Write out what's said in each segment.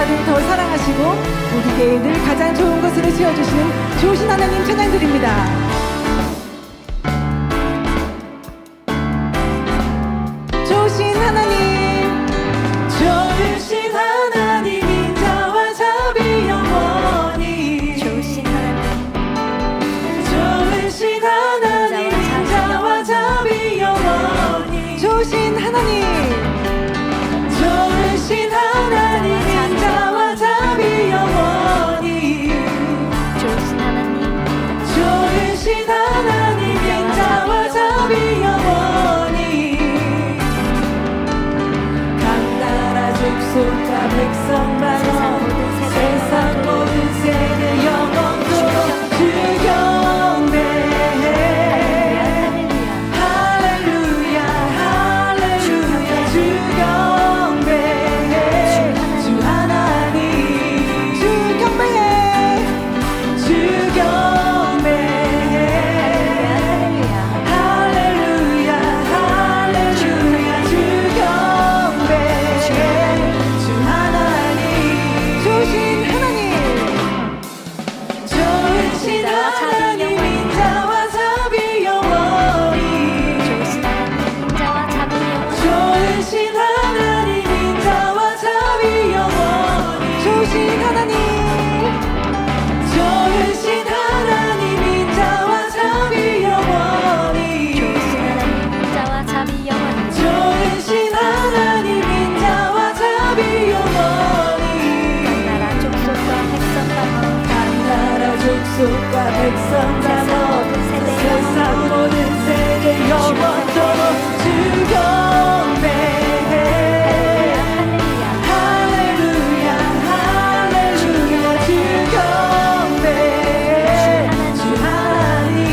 나라를 더 사랑하시고 우리에게 늘 가장 좋은 것으로 지어주시는 좋으신 하나님 찬양드립니다. 좋으신 하나님, 좋으신 하나님, 인자와 자비 영원히. 좋으신 하나님, 좋으신 하나님, 인자와 자비 영원히. 좋으신 하나님, 좋으신 하나님, 인자와 자비 영원히. 좋으신 하나님, 좋으신 하나님, 인자와 자비 영원히. 각 나라 족속과 백성 만원 세상 모든 세대 영원토록 주 경배해. 할렐루야 할렐루야 주 경배해. 주 하나님 주 경배해. 주 경배해. 할렐루야 할렐루야 주 경배해. 주 하나님 좋으신 하나님, 좋으신 하나님, 인자와 자비 영원히. 좋으신 하나님, 인자와 자비 영원히. 좋으신 하나님, 인자와 자비 영원히. 좋으신 하나님, 좋으신 하나님, 인자와 자비 영원히. 좋으신 하나님, 인자와 자비 영원히. 좋으신 하나님, 인자와 자비 영원히. 각 나라 족속과 백성과 각 나라 족속과 백성 다 세상 모든 세대 영원토록 주 경배해. 할렐루야 할렐루야 주 경배해. 주 하나님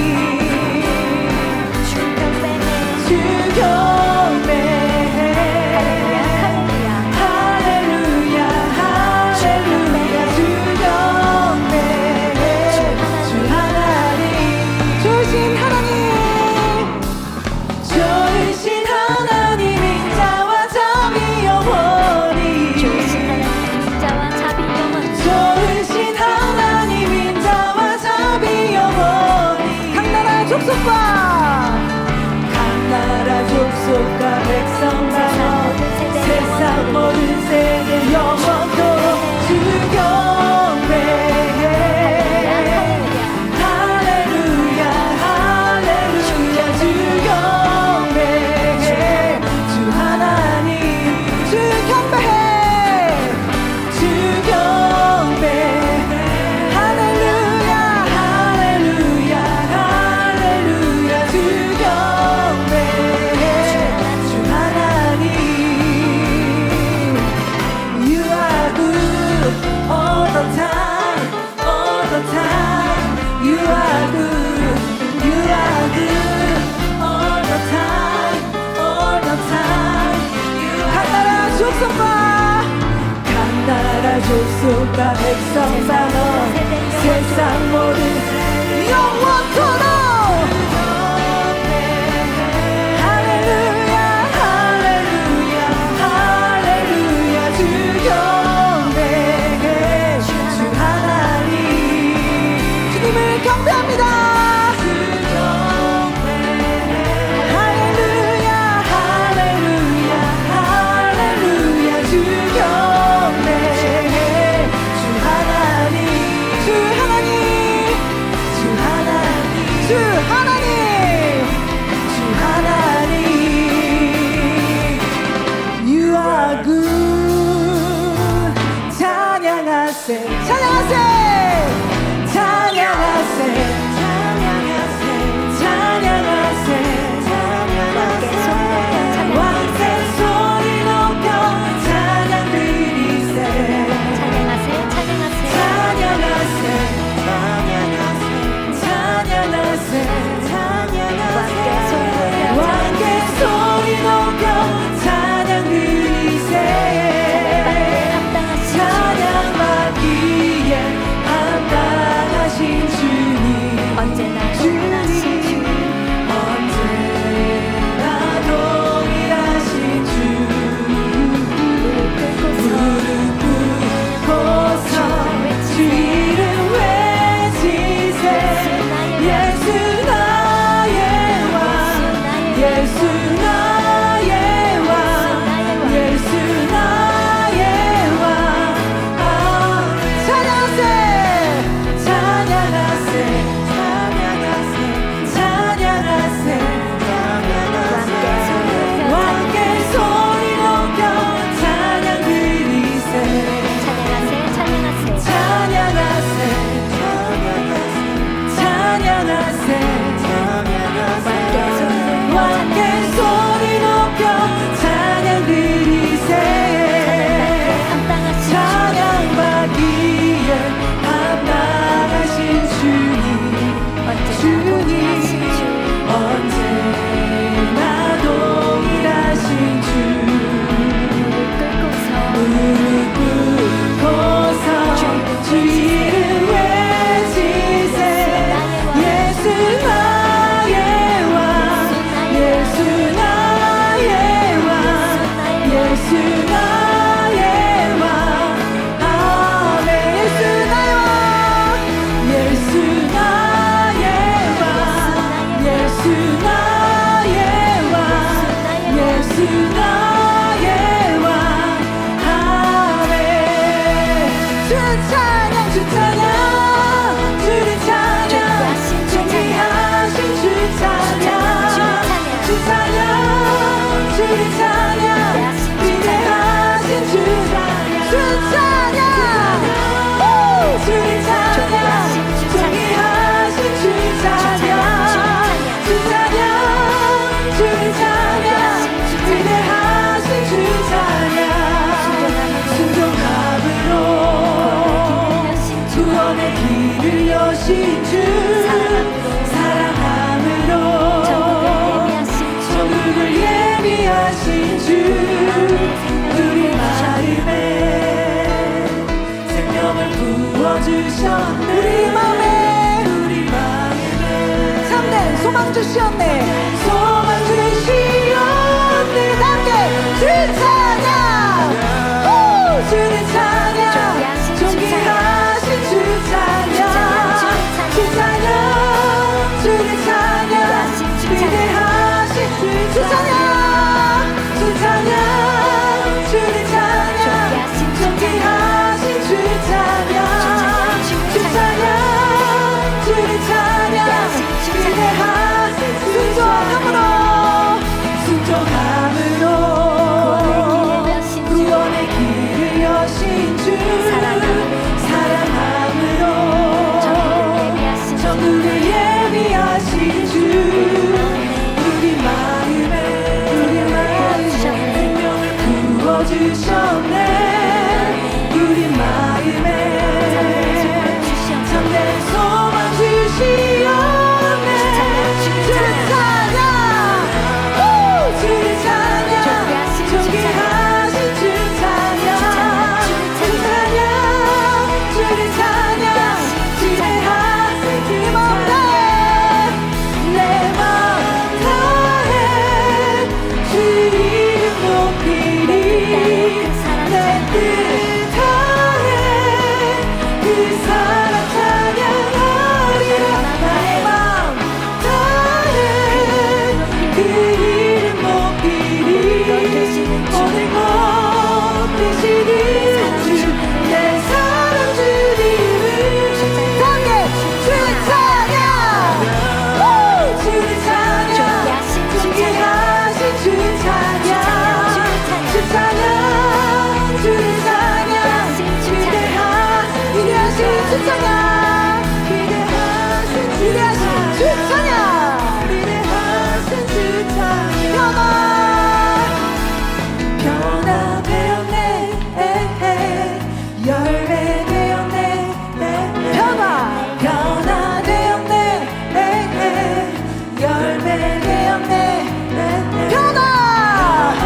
주 경배해. 주 경배해. 할렐루야, 할렐루야 할렐루야 주 경배해. 주 하나님 좋으신 하나님, 좋으신 하나님, 인자와 자비 영원히. 좋으신 하나님, 인자와 자비 영원히. 좋으신 하나님, 인자와 자비 영원히. 각 나라 족속과 백성 다 세상 모든 세대 영원토록 주 경배해. 할렐루야 할렐루야 주 경배해. 주 하나님 주 경배해. 주 경배해. 할렐루야 할렐루야 할렐루야 주 경배해. 주 하나님 You are good all the time, all the time. You are good, you are good all the time, all the time. 각 나라 족속과 백성 만원 세상 모든 영원토록. 할렐루야 할렐루야 할렐루야 주 경배해. 주 하나님 주님을 경배합니다. 주 경배해. 할렐루야 할렐루야 할렐루야 주 경배해. 주 하나님 주 하나님 주 하나님 주 하나님 주 하나님. You are good. 찬양하세 찬양하세 찬양하세 찬양하세 찬양하세. 왕새 소리 높여 찬양 드리세. 찬양하세, 찬양하세. 찬양하세 찬양하세 찬양하세. 길을 여신 주 사랑함으로 천국을 예비하신 주 우리 마음에 생명을 부어주셨네 우리 마음에 참된 소망 주시었네 소망 주시었네 함께 주 찬양 주님 찬양 존귀하신 주 찬양 주 찬양 주님 찬양 위대하신 주 찬양 주 찬양 주님 찬양 존귀하신 주 찬양 주 찬양 주님 찬양 위대하신 순종함으로 구원의 길을 여신 주 사랑함으로 천국을 예비하신 주 우리 마음에 생명을 부어주셨네 우리 마음에 참된 소망 주시었네 주를 찬양 주를 찬양 존귀하신 주 찬양 주 찬양 주를 찬양 위대하신 주 마음 다해 내 마음 다해 주 이름 높이리 내 뜻 다해 그 사랑 찬양하리라 나의 마음 다해 그 이름 높이리 오늘 곧 되시는 주 내 사랑 주님을 함께 주 찬양 주를 찬양 존귀하신 주 찬양 주 찬양 주를 찬양 위대하신 주 찬양 위대하신 주 찬양 위대하신 주 찬양 변화되었네 열매 되었네 변화되었네 열매 되었네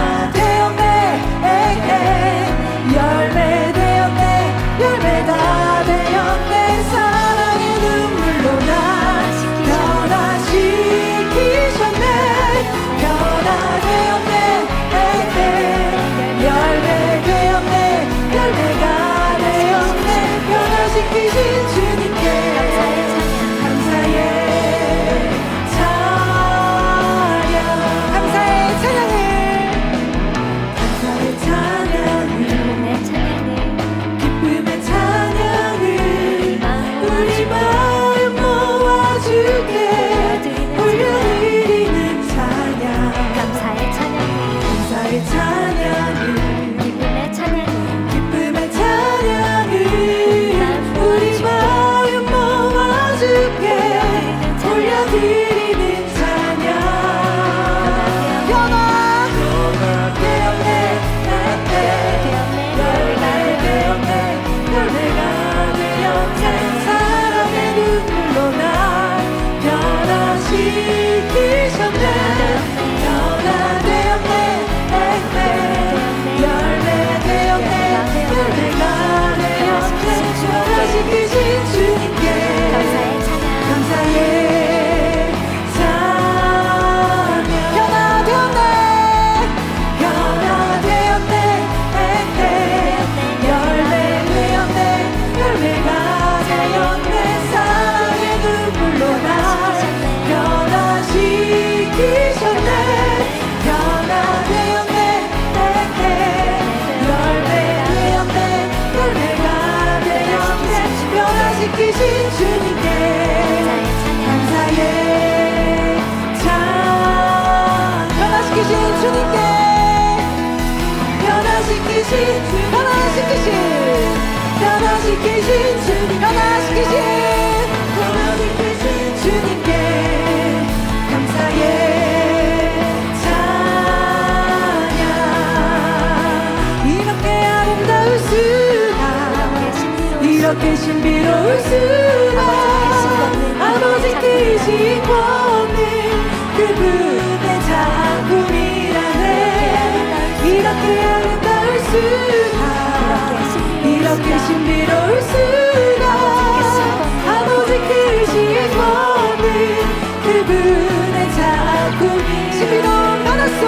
변화되었네 열매 되었네 열매가 되었네 사랑의 눈물로 나 변화시키셨네 변화되었네 열매 되었네 열매가 되었네 변화시키신 주님께 감사의 찬양 감사의 찬양을 감사의 찬양을 기쁨의 찬양을 우리 마음 모아주게 올려드리는 찬양 감사의 찬양을 기쁨의 찬양을 우리 마음 모아주게 올려드리는 찬양 변화되었네 열매가 되었네 사랑의 눈물로 날 변화시키셨네 변화되었네 열매 되었네 열매가 되었네 변화시키신 주님께 감사의 찬양 변화되었네 열매 되었네 열매가 되었네 사랑의 눈물로 날 변화시키셨네 변화되었네 열매 되었네 열매가 되었네 변화시키신 주님께 감사의 찬양 변화시키신 주님께 변화시키신 주님께 감사의 찬양 이렇게 아름다울 수가 이렇게 신비로울 수가 지키신 권능 그분의 작품이라네. 이렇게 아름다울 수가 이렇게 신비로울 수가 아버지 크신 권능 그분의 작품 신비로운 받았소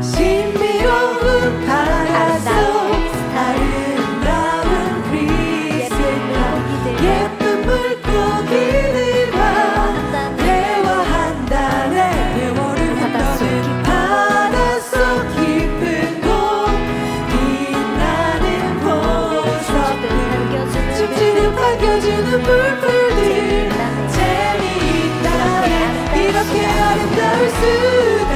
신비로운 받았소 아름다운 그리스가 예쁜 물고기들과 대화한다네. 대화를 한다네. 바닷속 깊은 곳 빛나는 보석들 춤추는 반겨주는 물풀들 재미있다네. 이렇게 아름다울 수가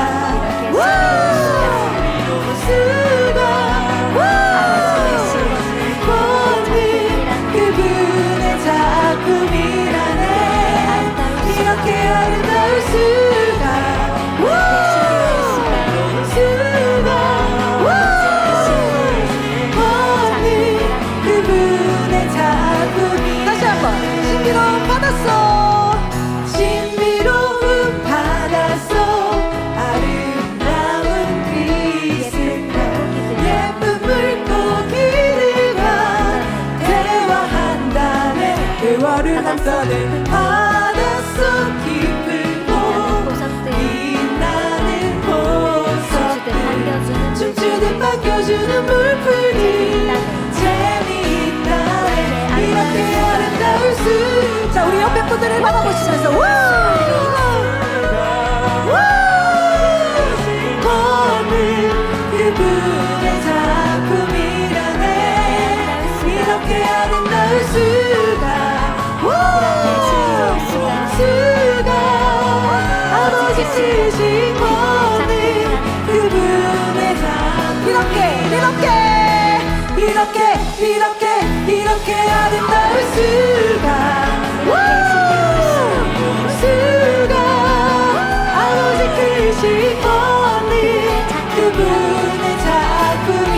권능 그분의 작품이라네. 이렇게 아름다울 수가 권능 그분의 작품. 다시 한번 신비로운 바닷속 신비로운 바닷속 아름다운 그리스가 예쁜 물고기들과 대화한다네. 대화를 한다네. 바닷속 깊은 곳 빛나는 보석들 춤추듯 반겨주는 물풀들 재미있다네. 이렇게 아름다울 수. 자, 우리 옆에 분들을 바라보시면서 권능 그분의 작품이라네. 이렇게 아름다울 수가 아버지 쓰신 권능 그분의 작품. 이렇게 아름다울 수가 아버지 크신 권능 그분의 작품이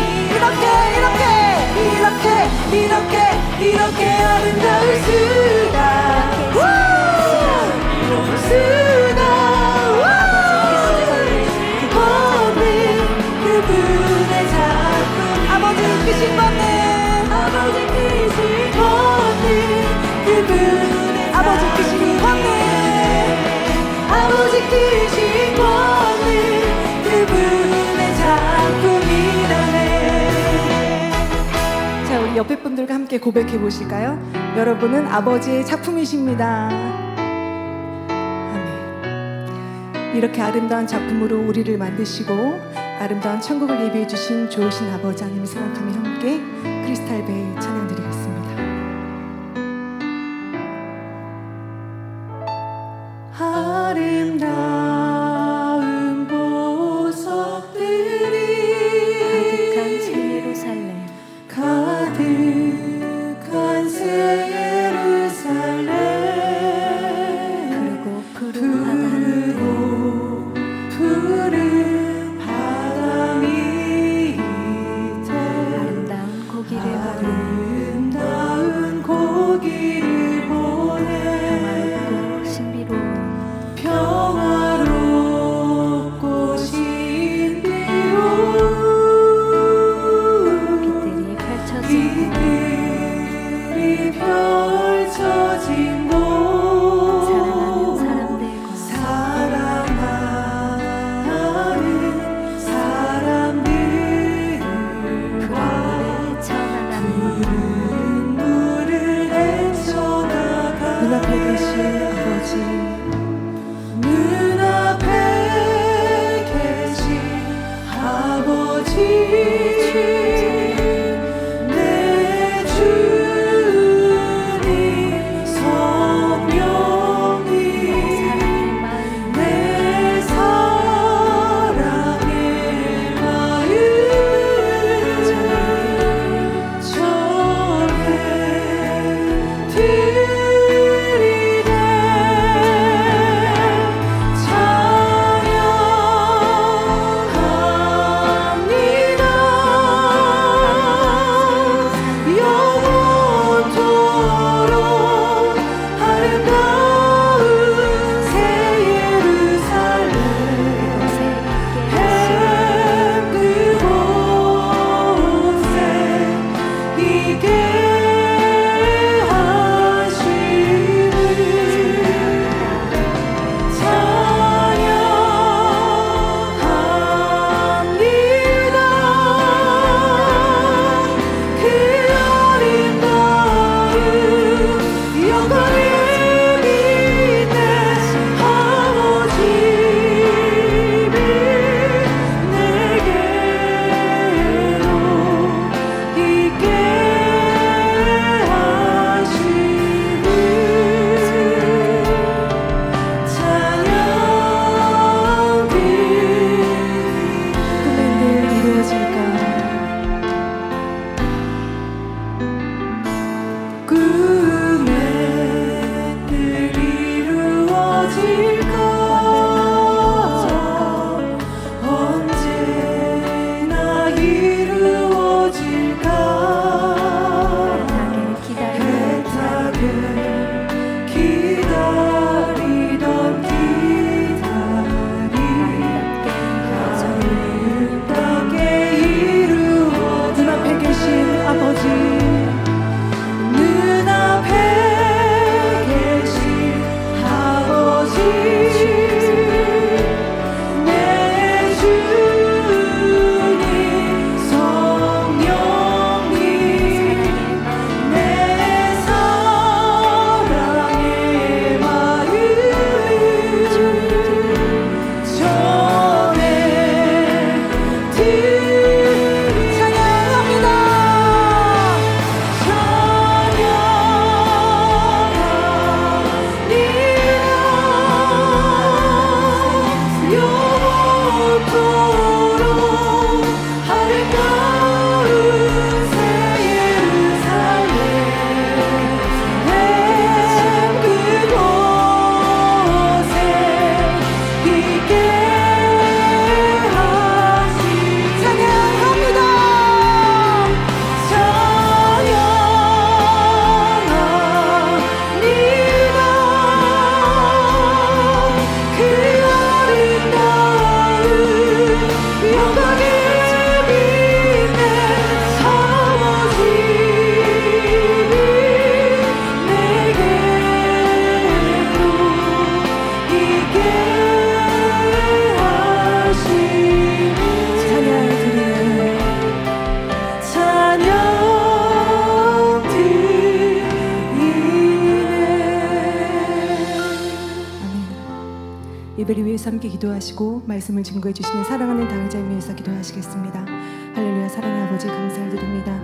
이렇게 아름다울 수가 권능 그분의 작품. 아버지 크신 권능 그분의 아버지 크신 권능 아버지 크신 권능 그분의 작품이라네. 자, 우리 옆에 분들과 함께 고백해 보실까요? 여러분은 아버지의 작품이십니다. 아멘. 이렇게 아름다운 작품으로 우리를 만드시고 아름다운 천국을 예비해 주신 좋으신 아버지 하나님을 생각하며 함께 크리스탈 베이 찬양 드리겠습니다. 아름다운 보석들이 가득한 새 예루살렘 가득한 새 예루살렘 푸른 바다 밑에 아름다운 고기를 보내 평화롭고 신비로운 빛들이 펼쳐진 곳 사랑하는 사람들과 물을 헤쳐나가 눈앞에 계신 아버지 눈앞에 계신 아버지 내 주님 성령님 내 사랑의 마음 전해 드리네 찬양합니다 예배를 위해서 함께 기도하시고 말씀을 증거해 주시는 사랑하는 당회자님 위해서 기도하시겠습니다. 할렐루야. 사랑하는 아버지 감사를 드립니다.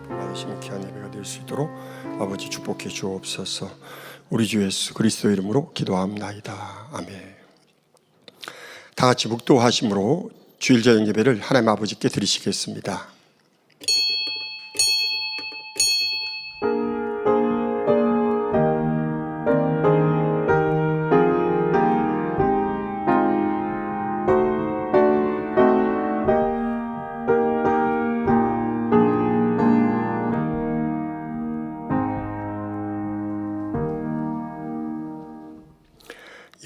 받으시는 귀한 예배가 될 수 있도록 아버지 축복해 주옵소서. 우리 주 예수 그리스도 이름으로 기도합나이다. 아멘. 다 같이 묵도하심으로 주일 저녁 예배를 하나님 아버지께 드리시겠습니다.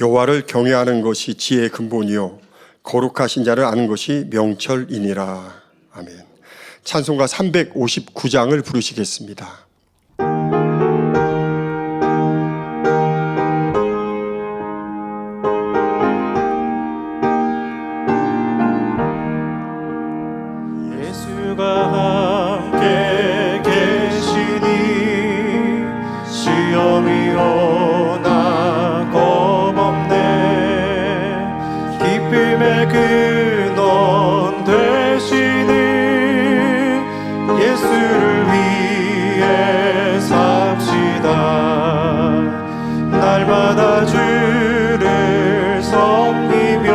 여호와를 경외하는 것이 지혜의 근본이요 거룩하신 자를 아는 것이 명철이니라. 아멘. 찬송가 359장을 부르시겠습니다. 예수가 함께 계시니 시험이 오나 겁없네. 기쁨의 근원 되시는 예수를 위해 삽시다. 날마다 주를 섬기며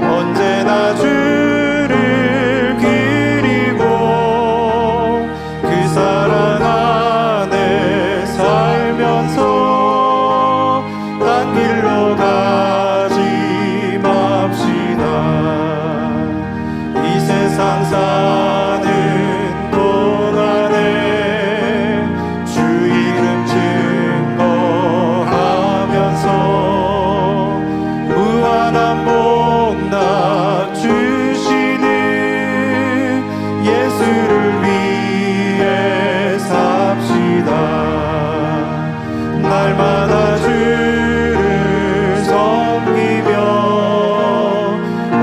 언제나 주를 기리고 그 사랑 안에 살면서 딴 길로 가지 맙시다. 이 세상 사는 동안에 주 이름 증거하면서 무한한 복락 주시는 예수를 위해 삽시다. 날마다 주를 섬기며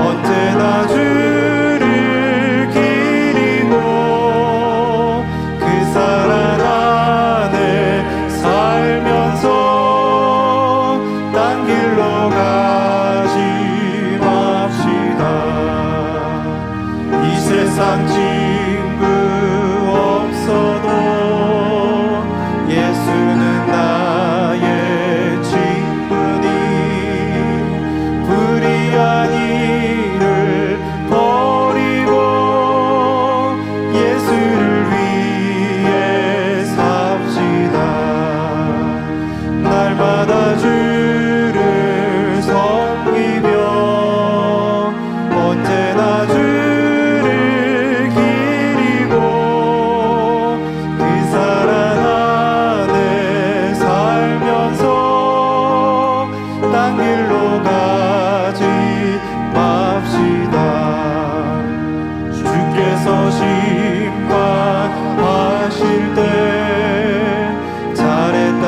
언제나 주를 기리고 그 사랑 안에 살면서 딴 길로 가지 맙시다. 이 세상 친구 없어도 예수는 나의 친구니 불의한 일을 버리고 예수를 위해 삽시다. 날마다 주를 섬기며 언제나 주를 기리고 그 사랑 안에 살면서 딴 길로 가지 맙시다. 주께서 심판하실 때 잘했다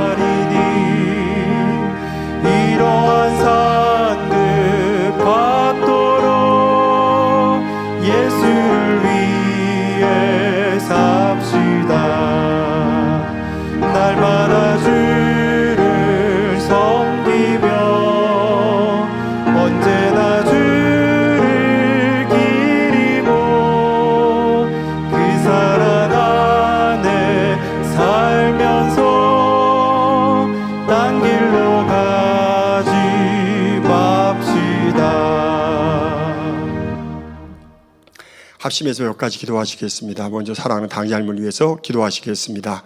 칭찬하리니 이러한 상급 받도록 예수를 위해 삽시다. 날마다 주를 섬기며 언제나 주를 기리고 그 사랑 안에 살면서 딴 길로 가지 맙시다. 합심해서 여기까지 기도하시겠습니다. 먼저 사랑하는 당자님을 위해서 기도하시겠습니다.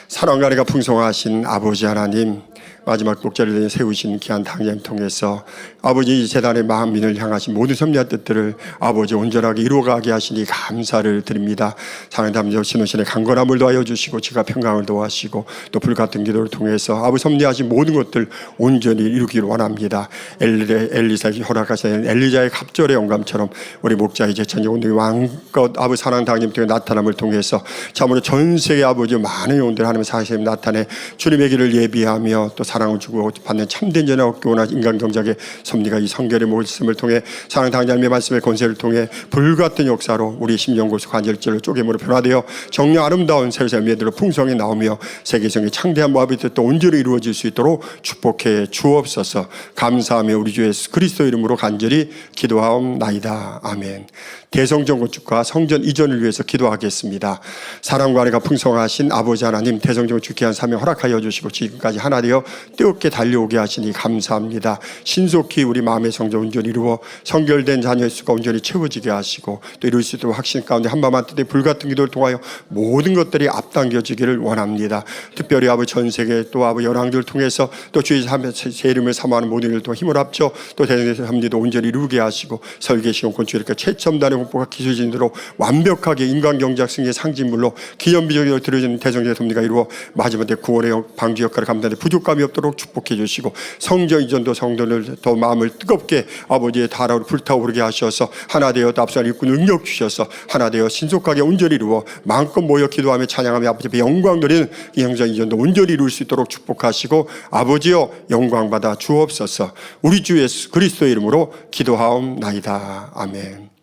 사랑과 은혜가 풍성하신 아버지 하나님, 마지막 독자를 세우신 귀한 당자님 통해서 아버지 이 재단의 만민을 향하신 모든 섭리한 뜻들을 아버지 온전하게 이루어가게 하시니 감사를 드립니다. 사랑하는 담임 신호신의 강건함을 더하여 주시고 지가 평강을 더하시고 또 불같은 기도를 통해서 아버지 섭리하신 모든 것들 온전히 이루기를 원합니다. 엘리사에게 허락하신 엘리자의 갑절의 영감처럼 우리 목자의 제천 영혼들이 왕껏 아버지 사랑하는 당님 통해 나타남을 통해서 참으로 전 세계 아버지 많은 영혼들 하나님의 사실을 나타내 주님의 길을 예비하며 또 사랑을 주고 받는 참된 전화 얻기 원한 인간 경작의 섭리가 이 성결의 말씀을 통해 사랑 당자님의 말씀의 권세를 통해 불같은 역사로 우리 심령고수 관절절로 쪼개물로 변화되어 정녕 아름다운 세상의 미래로 풍성히 나오며 세계성의 창대한 모압이 또 온전히 이루어질 수 있도록 축복해 주옵소서. 감사하며 우리 주 예수 그리스도 이름으로 간절히 기도하옵나이다. 아멘. 대성전 건축과 성전 이전을 위해서 기도하겠습니다. 사랑과 은혜가 풍성하신 아버지 하나님, 대성전 주기한 사명 허락하여 주시고 지금까지 하나 되어 뜨겁게 달려오게 하시니 감사합니다. 신속히 우리 마음의 성전 온전히 이루어 성결된 자녀의 수가 온전히 채워지게 하시고 또 이룰 수 있도록 확신 가운데 한밤한 뜻의 불같은 기도를 통하여 모든 것들이 앞당겨지기를 원합니다. 특별히 아버지 전 세계 또 아버지 연합들을 통해서 또 주의 제 이름을 사모하는 모든 일을 통해 힘을 합쳐 또 대성전 함리도 온전히 이루게 하시고 설계시공 건축 이렇게 최첨단의 공포가 기술진으로 완벽하게 인간 경제학 승리의 상징물로 기념비적으로 들어지는 대성전의 섭리가 이루어 마지막 때 구원의 방주 역할을 감당하는 부족감이 없도록 축복해 주시고 성전 이전도 성전을 더 마음을 뜨겁게 아버지의 다라로 불타오르게 하셔서 하나 되어 앞서 일꾼 능력 주셔서 하나 되어 신속하게 온전히 이루어 마음껏 모여 기도하며 찬양하며 아버지 앞에 영광 드리는 이 성전 이전도 온전히 이룰 수 있도록 축복하시고 아버지여 영광 받아 주옵소서. 우리 주 예수 그리스도의 이름으로 기도하옵나이다. 아멘.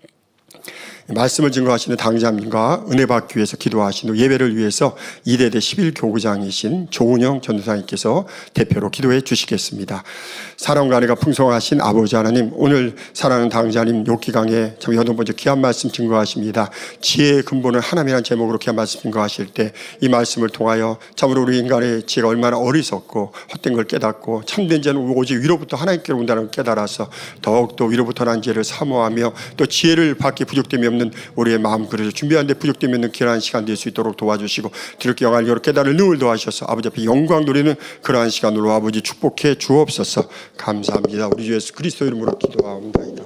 말씀을 증거하시는 당자님과 은혜 받기 위해서 기도하신 후 예배를 위해서 이대대 11교구장이신 조은영 전도사님께서 대표로 기도해 주시겠습니다. 사랑과 은혜가 풍성하신 아버지 하나님, 오늘 사랑하는 당자님 욕기강에 참 여덟 번째 귀한 말씀 증거하십니다. 지혜의 근본은 하나님이라는 제목으로 귀한 말씀 증거하실 때 이 말씀을 통하여 참으로 우리 인간의 지혜가 얼마나 어리석고 헛된 걸 깨닫고 참된 자는 오직 위로부터 하나님께로 온다는 걸 깨달아서 더욱더 위로부터 난 지혜를 사모하며 또 지혜를 받기 부족됨이 없는 우리의 마음 그릇을 준비하는데 부족됨이 없는 귀한 시간 될 수 있도록 도와주시고 드럽게 영할 여러 깨달을 능을 더하셔서 아버지 앞에 영광 돌리는 그러한 시간으로 아버지 축복해 주옵소서. 감사합니다. 우리 주 예수 그리스도 이름으로 기도하옵나이다.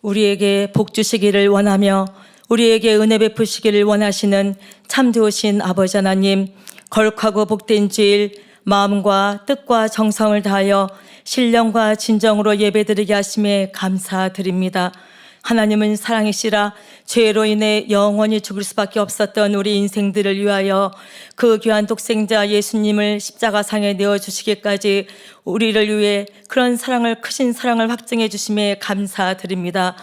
우리에게 복 주시기를 원하며 우리에게 은혜 베푸시기를 원하시는 참 좋으신 아버지 하나님, 거룩하고 복된 주일 마음과 뜻과 정성을 다하여 신령과 진정으로 예배드리게 하심에 감사드립니다. 하나님은 사랑이시라 죄로 인해 영원히 죽을 수밖에 없었던 우리 인생들을 위하여 그 귀한 독생자 예수님을 십자가상에 내어주시기까지 우리를 위해 그런 사랑을, 크신 사랑을 확증해 주심에 감사드립니다.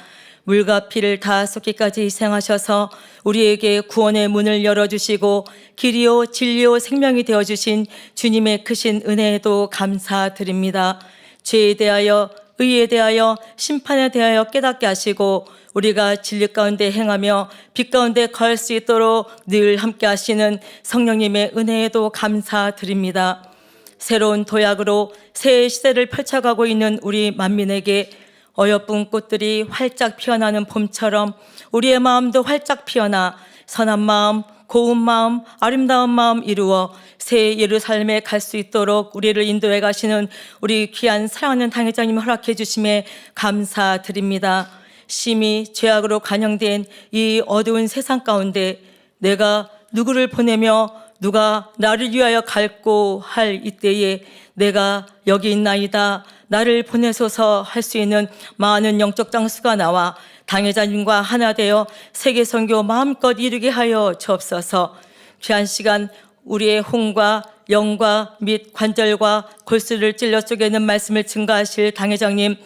물과 피를 다 쏟기까지 희생하셔서 우리에게 구원의 문을 열어주시고 길이요 진리요 생명이 되어주신 주님의 크신 은혜에도 감사드립니다. 죄에 대하여 의에 대하여 심판에 대하여 깨닫게 하시고 우리가 진리 가운데 행하며 빛 가운데 거할 수 있도록 늘 함께 하시는 성령님의 은혜에도 감사드립니다. 새로운 도약으로 새 시대를 펼쳐가고 있는 우리 만민에게 어여쁜 꽃들이 활짝 피어나는 봄처럼 우리의 마음도 활짝 피어나 선한 마음, 고운 마음, 아름다운 마음 이루어 새 예루살렘에 갈 수 있도록 우리를 인도해 가시는 우리 귀한 사랑하는 당회장님 허락해 주심에 감사드립니다. 심히 죄악으로 간영된 이 어두운 세상 가운데 내가 누구를 보내며 누가 나를 위하여 갈고 할 이때에 내가 여기 있나이다, 나를 보내소서 할 수 있는 많은 영적 장수가 나와 당회자님과 하나 되어 세계 선교 마음껏 이루게 하여 주옵소서. 귀한 시간 우리의 혼과 영과 및 관절과 골수를 찔러 쪼개는 말씀을 증거하실 당회장님,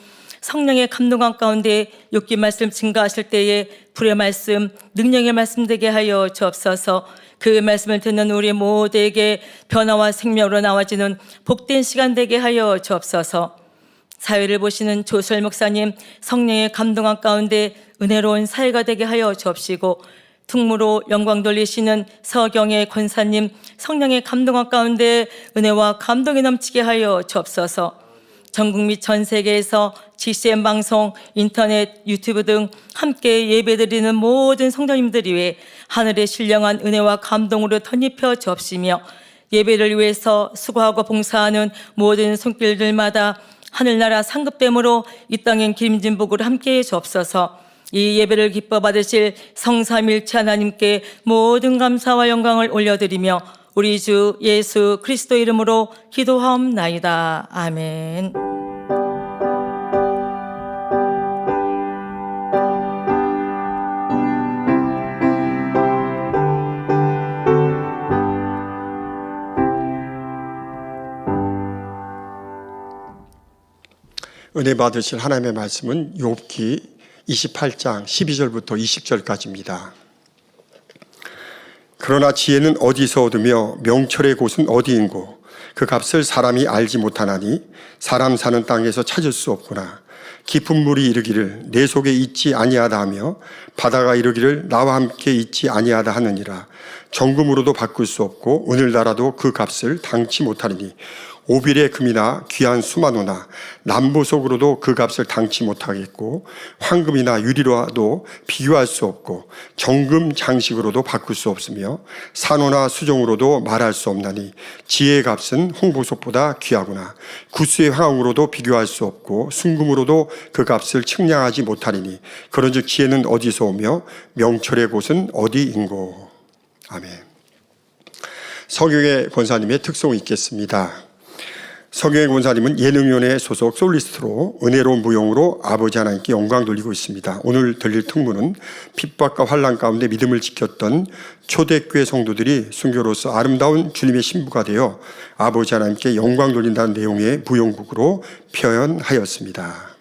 성령의 감동한 가운데 욕기 말씀 증거하실 때에 불의 말씀, 능력의 말씀 되게 하여 주옵소서. 그 말씀을 듣는 우리 모두에게 변화와 생명으로 나와지는 복된 시간 되게 하여 주옵소서. 사회를 보시는 조설 목사님, 성령의 감동한 가운데 은혜로운 사회가 되게 하여 주옵시고, 특무로 영광 돌리시는 서경의 권사님, 성령의 감동한 가운데 은혜와 감동이 넘치게 하여 주옵소서. 전국 및 전 세계에서 GCN 방송, 인터넷, 유튜브 등 함께 예배드리는 모든 성도님들 위해 하늘의 신령한 은혜와 감동으로 덧입혀 주옵시며, 예배를 위해서 수고하고 봉사하는 모든 손길들마다 하늘나라 상급됨으로 이 땅엔 기름진 복으로 함께해 주옵소서. 이 예배를 기뻐 받으실 성삼일체 하나님께 모든 감사와 영광을 올려드리며 우리 주 예수 그리스도 이름으로 기도하옵나이다. 아멘. 은혜 받으실 하나님의 말씀은 욥기 28장 12절부터 20절까지입니다. 그러나 지혜는 어디서 얻으며 명철의 곳은 어디인고 그 값을 사람이 알지 못하나니 사람 사는 땅에서 찾을 수 없구나. 깊은 물이 이르기를 내 속에 있지 아니하다 하며 바다가 이르기를 나와 함께 있지 아니하다 하느니라. 정금으로도 바꿀 수 없고 오늘날라도 그 값을 당치 못하리니 오빌의 금이나 귀한 수마노나 남보석으로도 그 값을 당치 못하겠고 황금이나 유리로도 비교할 수 없고 정금 장식으로도 바꿀 수 없으며 산호나 수정으로도 말할 수 없나니 지혜의 값은 홍보석보다 귀하구나. 구스의 황금으로도 비교할 수 없고 순금으로도 그 값을 측량하지 못하리니 그런즉 지혜는 어디서 오며 명철의 곳은 어디인고. 아멘. 성경의 권사님의 특성이 있겠습니다. 성경의 권사님은 예능위원회 소속 솔리스트로 은혜로운 무용으로 아버지 하나님께 영광 돌리고 있습니다. 오늘 들릴 특무는 핍박과 환난 가운데 믿음을 지켰던 초대교회 성도들이 순교로서 아름다운 주님의 신부가 되어 아버지 하나님께 영광 돌린다는 내용의 무용극으로 표현하였습니다.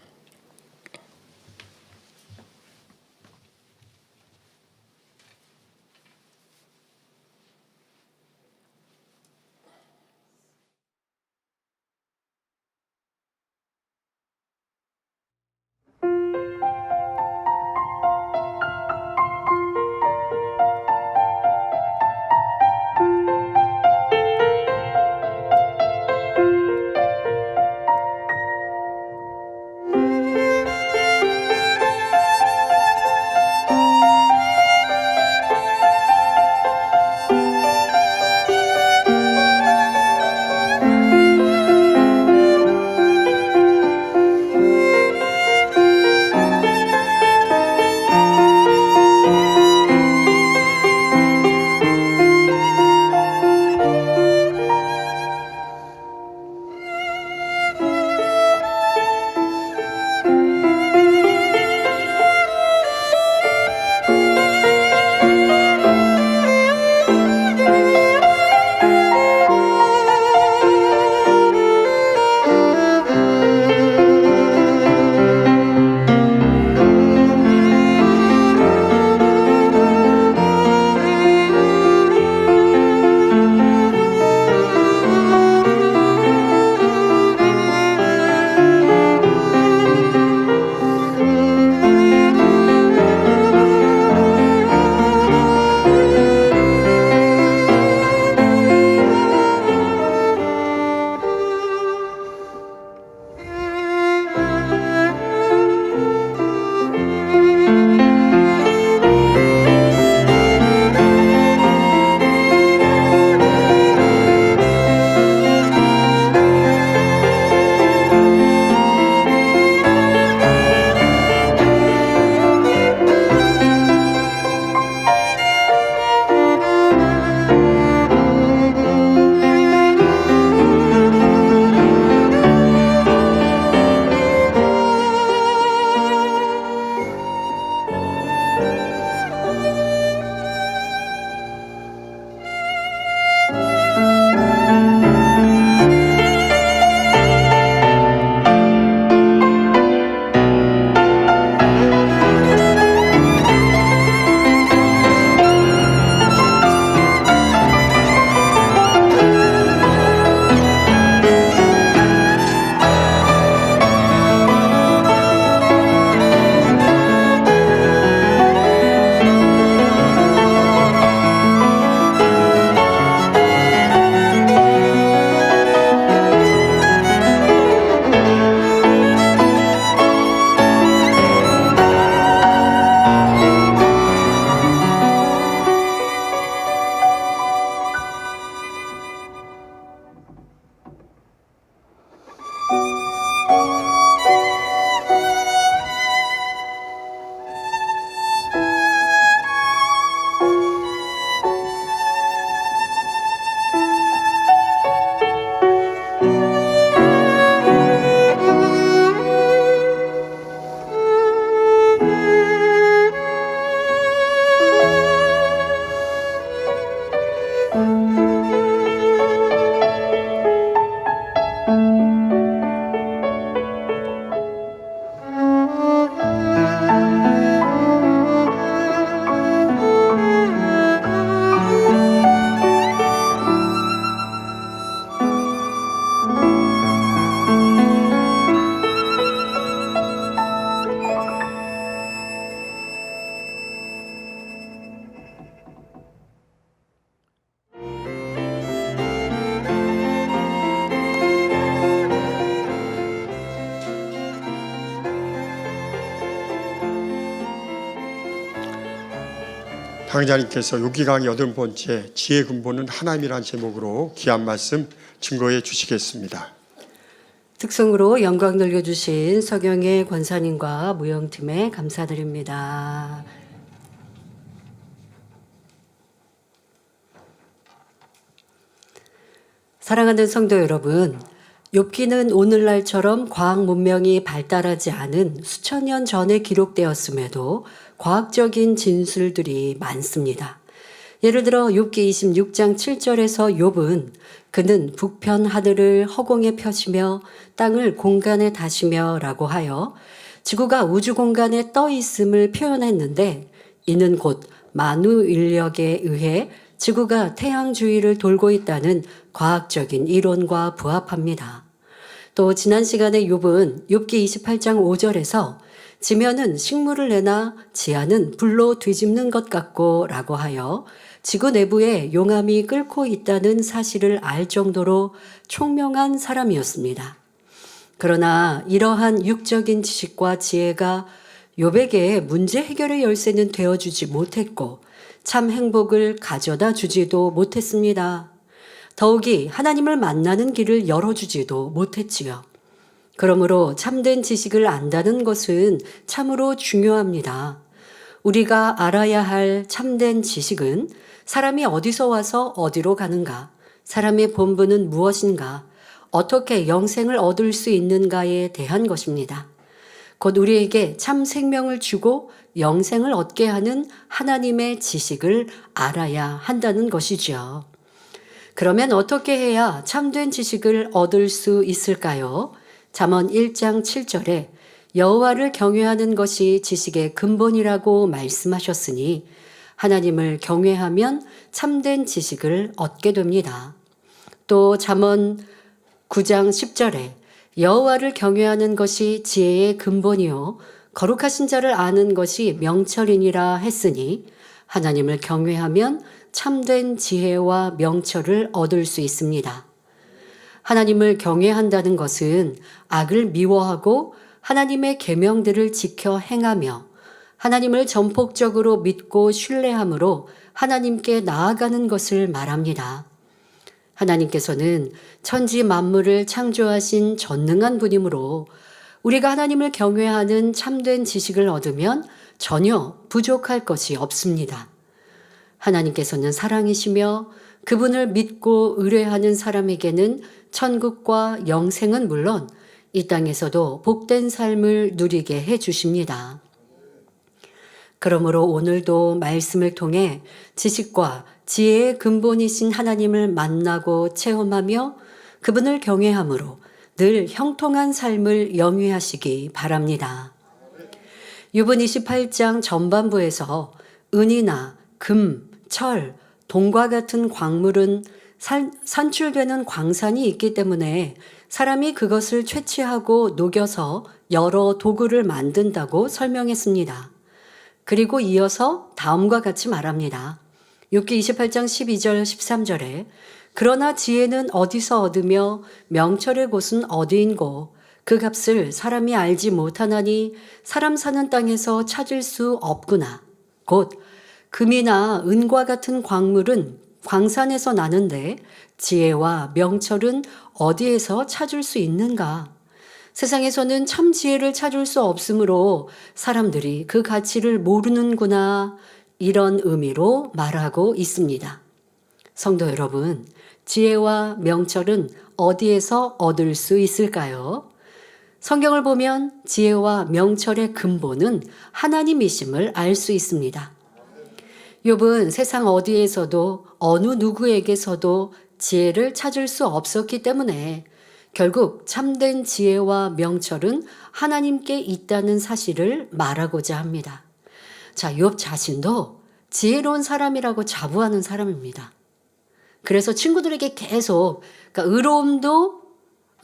당자님께서 욥기 강의 80번째 지혜 근본은 하나님이라는 제목으로 귀한 말씀 증거해 주시겠습니다. 특성으로 영광 돌려주신 서경의 권사님과 무용팀에 감사드립니다. 사랑하는 성도 여러분, 욥기는 오늘날처럼 과학 문명이 발달하지 않은 수천 년 전에 기록되었음에도 과학적인 진술들이 많습니다. 예를 들어 욥기 26장 7절에서 욥은 그는 북편 하늘을 허공에 펴시며 땅을 공간에 다시며 라고 하여 지구가 우주 공간에 떠 있음을 표현했는데, 이는 곧 만우 인력에 의해 지구가 태양 주위를 돌고 있다는 과학적인 이론과 부합합니다. 또 지난 시간에 욥은 욥기 28장 5절에서 지면은 식물을 내나 지하는 불로 뒤집는 것 같고 라고 하여 지구 내부에 용암이 끓고 있다는 사실을 알 정도로 총명한 사람이었습니다. 그러나 이러한 육적인 지식과 지혜가 욥에게 문제 해결의 열쇠는 되어주지 못했고 참 행복을 가져다 주지도 못했습니다. 더욱이 하나님을 만나는 길을 열어주지도 못했지요. 그러므로 참된 지식을 안다는 것은 참으로 중요합니다. 우리가 알아야 할 참된 지식은 사람이 어디서 와서 어디로 가는가, 사람의 본분은 무엇인가, 어떻게 영생을 얻을 수 있는가에 대한 것입니다. 곧 우리에게 참 생명을 주고 영생을 얻게 하는 하나님의 지식을 알아야 한다는 것이죠. 그러면 어떻게 해야 참된 지식을 얻을 수 있을까요? 잠언 1장 7절에 여호와를 경외하는 것이 지식의 근본이라고 말씀하셨으니 하나님을 경외하면 참된 지식을 얻게 됩니다. 또 잠언 9장 10절에 여호와를 경외하는 것이 지혜의 근본이요 거룩하신 자를 아는 것이 명철이니라 했으니 하나님을 경외하면 참된 지혜와 명철을 얻을 수 있습니다. 하나님을 경외한다는 것은 악을 미워하고 하나님의 계명들을 지켜 행하며 하나님을 전폭적으로 믿고 신뢰함으로 하나님께 나아가는 것을 말합니다. 하나님께서는 천지 만물을 창조하신 전능한 분이므로 우리가 하나님을 경외하는 참된 지식을 얻으면 전혀 부족할 것이 없습니다. 하나님께서는 사랑이시며 그분을 믿고 의뢰하는 사람에게는 천국과 영생은 물론 이 땅에서도 복된 삶을 누리게 해 주십니다. 그러므로 오늘도 말씀을 통해 지식과 지혜의 근본이신 하나님을 만나고 체험하며 그분을 경외함으로 늘 형통한 삶을 영위하시기 바랍니다. 욥은 28장 전반부에서 은이나 금, 철, 동과 같은 광물은 산출되는 광산이 있기 때문에 사람이 그것을 채취하고 녹여서 여러 도구를 만든다고 설명했습니다. 그리고 이어서 다음과 같이 말합니다. 욥기 28장 12절 13절에 그러나 지혜는 어디서 얻으며 명철의 곳은 어디인고 그 값을 사람이 알지 못하나니 사람 사는 땅에서 찾을 수 없구나. 곧 금이나 은과 같은 광물은 광산에서 나는데 지혜와 명철은 어디에서 찾을 수 있는가? 세상에서는 참 지혜를 찾을 수 없으므로 사람들이 그 가치를 모르는구나. 이런 의미로 말하고 있습니다. 성도 여러분, 지혜와 명철은 어디에서 얻을 수 있을까요? 성경을 보면 지혜와 명철의 근본은 하나님이심을 알 수 있습니다. 욥은 세상 어디에서도 어느 누구에게서도 지혜를 찾을 수 없었기 때문에 결국 참된 지혜와 명철은 하나님께 있다는 사실을 말하고자 합니다. 자, 욥 자신도 지혜로운 사람이라고 자부하는 사람입니다. 그래서 친구들에게 계속 의로움도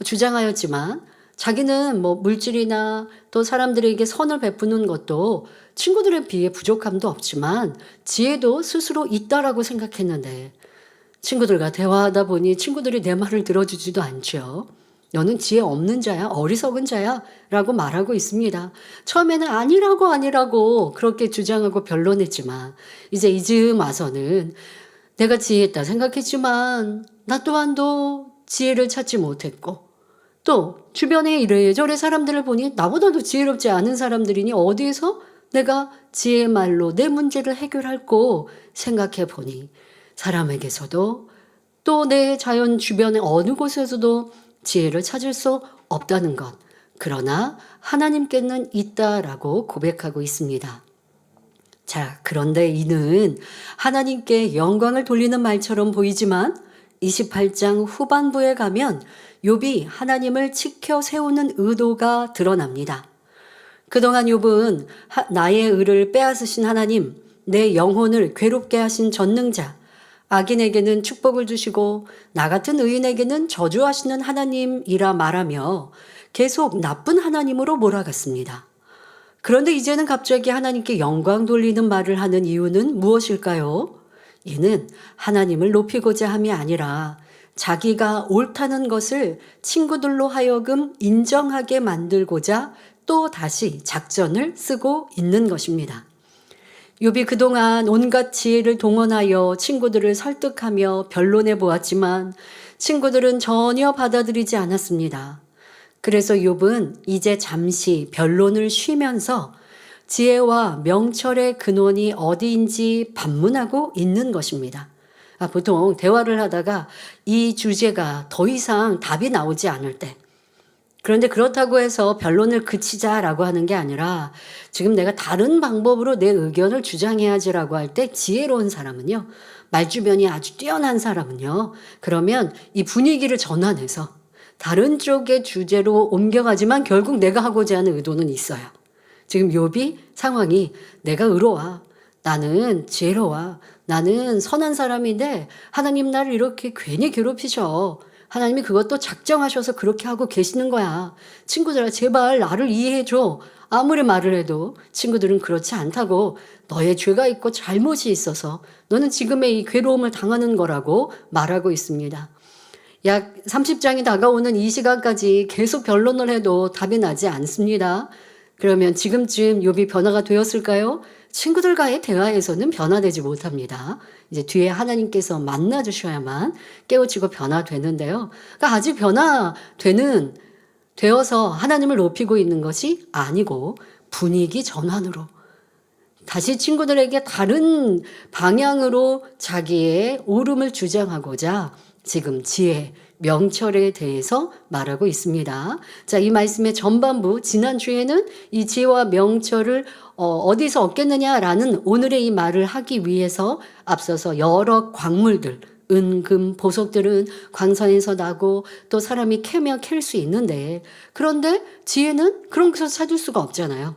주장하였지만 자기는 물질이나 또 사람들에게 선을 베푸는 것도 친구들에 비해 부족함도 없지만 지혜도 스스로 있다라고 생각했는데 친구들과 대화하다 보니 친구들이 내 말을 들어주지도 않죠. 너는 지혜 없는 자야, 어리석은 자야 라고 말하고 있습니다. 처음에는 아니라고 그렇게 주장하고 변론했지만 이제 이쯤 와서는 내가 지혜했다 생각했지만 나 또한도 지혜를 찾지 못했고 또 주변에 이래저래 사람들을 보니 나보다도 지혜롭지 않은 사람들이니 어디에서 내가 지혜의 말로 내 문제를 해결할고 생각해 보니 사람에게서도 또 내 자연 주변의 어느 곳에서도 지혜를 찾을 수 없다는 것. 그러나 하나님께는 있다라고 고백하고 있습니다. 자, 그런데 이는 하나님께 영광을 돌리는 말처럼 보이지만 28장 후반부에 가면 욥이 하나님을 지켜 세우는 의도가 드러납니다. 그동안 욥은 나의 의를 빼앗으신 하나님, 내 영혼을 괴롭게 하신 전능자, 악인에게는 축복을 주시고 나 같은 의인에게는 저주하시는 하나님이라 말하며 계속 나쁜 하나님으로 몰아갔습니다. 그런데 이제는 갑자기 하나님께 영광 돌리는 말을 하는 이유는 무엇일까요? 이는 하나님을 높이고자 함이 아니라 자기가 옳다는 것을 친구들로 하여금 인정하게 만들고자 또 다시 작전을 쓰고 있는 것입니다. 욥이 그동안 온갖 지혜를 동원하여 친구들을 설득하며 변론해 보았지만 친구들은 전혀 받아들이지 않았습니다. 그래서 욥은 이제 잠시 변론을 쉬면서 지혜와 명철의 근원이 어디인지 반문하고 있는 것입니다. 보통 대화를 하다가 이 주제가 더 이상 답이 나오지 않을 때, 그런데 그렇다고 해서 변론을 그치자라고 하는 게 아니라 지금 내가 다른 방법으로 내 의견을 주장해야지라고 할 때 지혜로운 사람은요, 말주변이 아주 뛰어난 사람은요, 그러면 이 분위기를 전환해서 다른 쪽의 주제로 옮겨가지만 결국 내가 하고자 하는 의도는 있어요. 지금 욥이 상황이 내가 의로워, 나는 지혜로워, 나는 선한 사람인데 하나님 나를 이렇게 괜히 괴롭히셔. 하나님이 그것도 작정하셔서 그렇게 하고 계시는 거야. 친구들아 제발 나를 이해해줘. 아무리 말을 해도 친구들은 그렇지 않다고, 너의 죄가 있고 잘못이 있어서 너는 지금의 이 괴로움을 당하는 거라고 말하고 있습니다. 약 30장이 다가오는 이 시간까지 계속 변론을 해도 답이 나지 않습니다. 그러면 지금쯤 욥이 변화가 되었을까요? 친구들과의 대화에서는 변화되지 못합니다. 이제 뒤에 하나님께서 만나주셔야만 깨우치고 변화되는데요. 그러니까 아직 되어서 하나님을 높이고 있는 것이 아니고 분위기 전환으로 다시 친구들에게 다른 방향으로 자기의 옳음을 주장하고자 지금 지혜, 명철에 대해서 말하고 있습니다. 자, 이 말씀의 전반부, 지난주에는 이 지혜와 명철을 어디서 얻겠느냐라는 오늘의 이 말을 하기 위해서 앞서서 여러 광물들, 은, 금, 보석들은 광산에서 나고 또 사람이 캐면 캘 수 있는데, 그런데 지혜는 그런 곳에서 찾을 수가 없잖아요.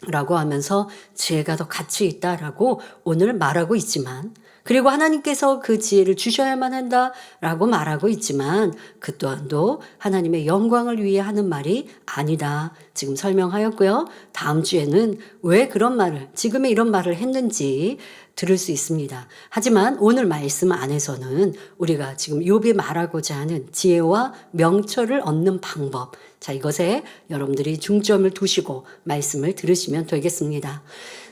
라고 하면서 지혜가 더 가치 있다라고 오늘 말하고 있지만, 그리고 하나님께서 그 지혜를 주셔야만 한다라고 말하고 있지만 그 또한도 하나님의 영광을 위해 하는 말이 아니다. 지금 설명하였고요. 다음 주에는 왜 그런 말을, 지금의 이런 말을 했는지 들을 수 있습니다. 하지만 오늘 말씀 안에서는 우리가 지금 욥이 말하고자 하는 지혜와 명철을 얻는 방법, 자, 이것에 여러분들이 중점을 두시고 말씀을 들으시면 되겠습니다.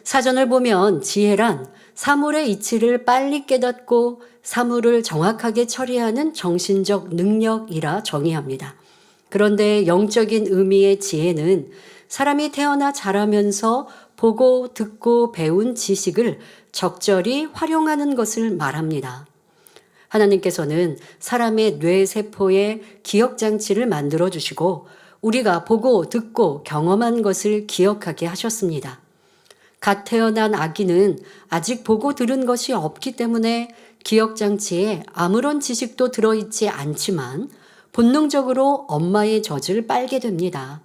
사전을 보면 지혜란 사물의 이치를 빨리 깨닫고 사물을 정확하게 처리하는 정신적 능력이라 정의합니다. 그런데 영적인 의미의 지혜는 사람이 태어나 자라면서 보고 듣고 배운 지식을 적절히 활용하는 것을 말합니다. 하나님께서는 사람의 뇌세포에 기억장치를 만들어 주시고 우리가 보고 듣고 경험한 것을 기억하게 하셨습니다. 갓 태어난 아기는 아직 보고 들은 것이 없기 때문에 기억장치에 아무런 지식도 들어있지 않지만 본능적으로 엄마의 젖을 빨게 됩니다.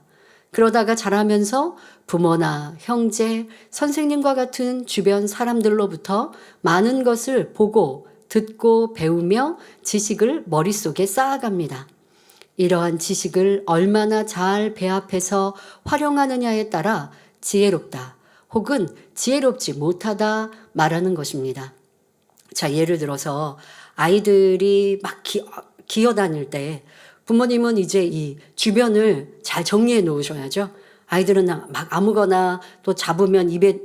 그러다가 자라면서 부모나 형제, 선생님과 같은 주변 사람들로부터 많은 것을 보고 듣고 배우며 지식을 머릿속에 쌓아갑니다. 이러한 지식을 얼마나 잘 배합해서 활용하느냐에 따라 지혜롭다 혹은 지혜롭지 못하다 말하는 것입니다. 자, 예를 들어서 아이들이 막 기어다닐 때 부모님은 이제 이 주변을 잘 정리해 놓으셔야죠. 아이들은 막 아무거나 또 잡으면 입에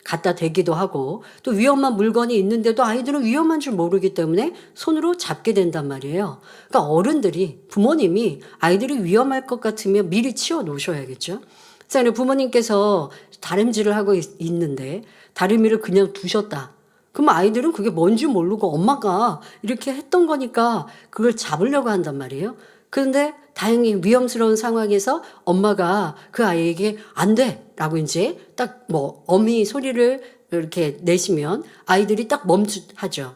갖다 대기도 하고 또 위험한 물건이 있는데도 아이들은 위험한 줄 모르기 때문에 손으로 잡게 된단 말이에요. 그러니까 어른들이, 부모님이 아이들이 위험할 것 같으면 미리 치워 놓으셔야겠죠. 자, 부모님께서 다림질을 하고 있는데 다리미를 그냥 두셨다. 그럼 아이들은 그게 뭔지 모르고 엄마가 이렇게 했던 거니까 그걸 잡으려고 한단 말이에요. 그런데 다행히 위험스러운 상황에서 엄마가 그 아이에게 안 돼! 라고 이제 딱 뭐 어미 소리를 이렇게 내시면 아이들이 딱 멈칫하죠.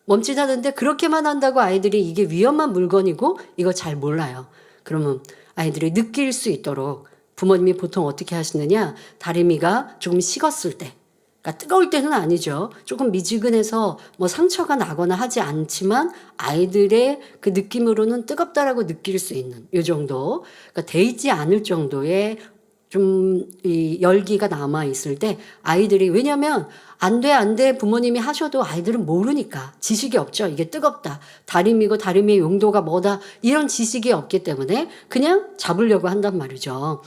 멈칫하는데 그렇게만 한다고 아이들이 이게 위험한 물건이고 이거 잘 몰라요. 그러면 아이들이 느낄 수 있도록 부모님이 보통 어떻게 하시느냐, 다리미가 조금 식었을 때, 그러니까 뜨거울 때는 아니죠. 조금 미지근해서 뭐 상처가 나거나 하지 않지만 아이들의 그 느낌으로는 뜨겁다라고 느낄 수 있는 이 정도, 그러니까 데이지 않을 정도의 좀 이 열기가 남아 있을 때 아이들이, 왜냐하면 안 돼 부모님이 하셔도 아이들은 모르니까, 지식이 없죠. 이게 뜨겁다, 다리미고 다리미의 용도가 뭐다, 이런 지식이 없기 때문에 그냥 잡으려고 한단 말이죠.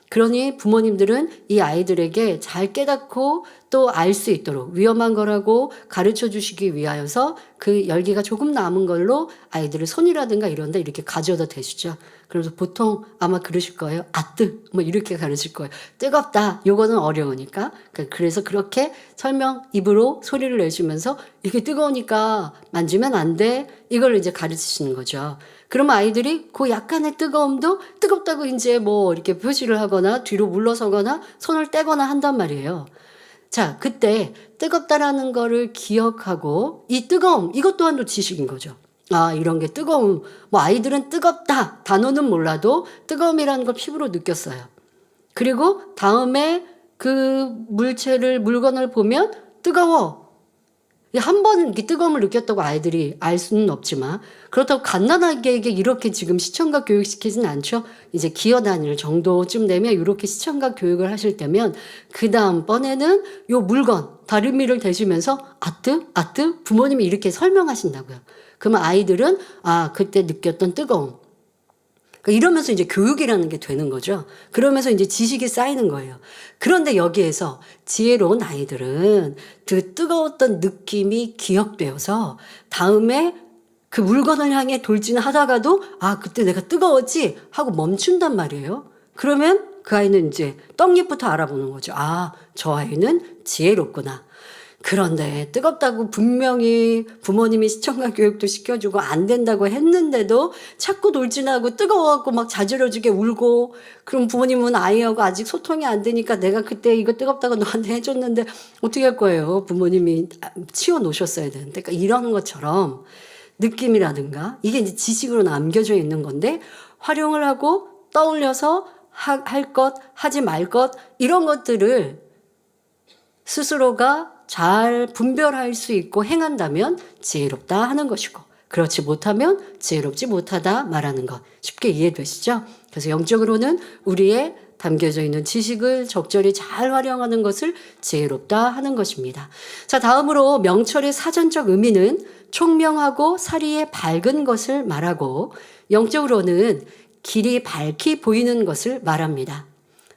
그러니 부모님들은 이 아이들에게 잘 깨닫고 또 알 수 있도록 위험한 거라고 가르쳐 주시기 위하여서 그 열기가 조금 남은 걸로 아이들을 손이라든가 이런 데 이렇게 가져다 대시죠. 그래서 보통 아마 그러실 거예요. 아뜨 뭐 이렇게 가르칠 거예요. 뜨겁다, 요거는 어려우니까. 그래서 그렇게 설명, 입으로 소리를 내시면서 이게 뜨거우니까 만지면 안 돼, 이걸 이제 가르치시는 거죠. 그러면 아이들이 그 약간의 뜨거움도 뜨겁다고 이제 뭐 이렇게 표시를 하거나 뒤로 물러서거나 손을 떼거나 한단 말이에요. 자, 그때 뜨겁다라는 거를 기억하고 이 뜨거움, 이것 또한도 지식인 거죠. 아, 이런 게 뜨거움. 뭐 아이들은 뜨겁다, 단어는 몰라도 뜨거움이라는 걸 피부로 느꼈어요. 그리고 다음에 그 물건을 보면 뜨거워. 한 번 이렇게 뜨거움을 느꼈다고 아이들이 알 수는 없지만, 그렇다고 갓난아기에게 이렇게 지금 시청각 교육시키진 않죠. 이제 기어 다닐 정도쯤 되면 이렇게 시청각 교육을 하실 때면 그 다음번에는 요 물건, 다리미를 대시면서 아뜨 부모님이 이렇게 설명하신다고요. 그러면 아이들은 아, 그때 느꼈던 뜨거움. 그러니까 이러면서 이제 교육이라는 게 되는 거죠. 그러면서 이제 지식이 쌓이는 거예요. 그런데 여기에서 지혜로운 아이들은 그 뜨거웠던 느낌이 기억되어서 다음에 그 물건을 향해 돌진하다가도 아, 그때 내가 뜨거웠지 하고 멈춘단 말이에요. 그러면 그 아이는 이제 떡잎부터 알아보는 거죠. 아, 저 아이는 지혜롭구나. 그런데 뜨겁다고 분명히 부모님이 시청각 교육도 시켜주고 안 된다고 했는데도 자꾸 돌진하고 뜨거워갖고 막 자지러지게 울고, 그럼 부모님은 아이하고 아직 소통이 안 되니까 내가 그때 이거 뜨겁다고 너한테 해줬는데 어떻게 할 거예요? 부모님이 치워놓으셨어야 되는데. 그러니까 이런 것처럼 느낌이라든가 이게 이제 지식으로 남겨져 있는 건데 활용을 하고 떠올려서 할 것, 하지 말 것, 이런 것들을 스스로가 잘 분별할 수 있고 행한다면 지혜롭다 하는 것이고, 그렇지 못하면 지혜롭지 못하다 말하는 것. 쉽게 이해되시죠? 그래서 영적으로는 우리의 담겨져 있는 지식을 적절히 잘 활용하는 것을 지혜롭다 하는 것입니다. 자, 다음으로 명철의 사전적 의미는 총명하고 사리에 밝은 것을 말하고, 영적으로는 길이 밝히 보이는 것을 말합니다.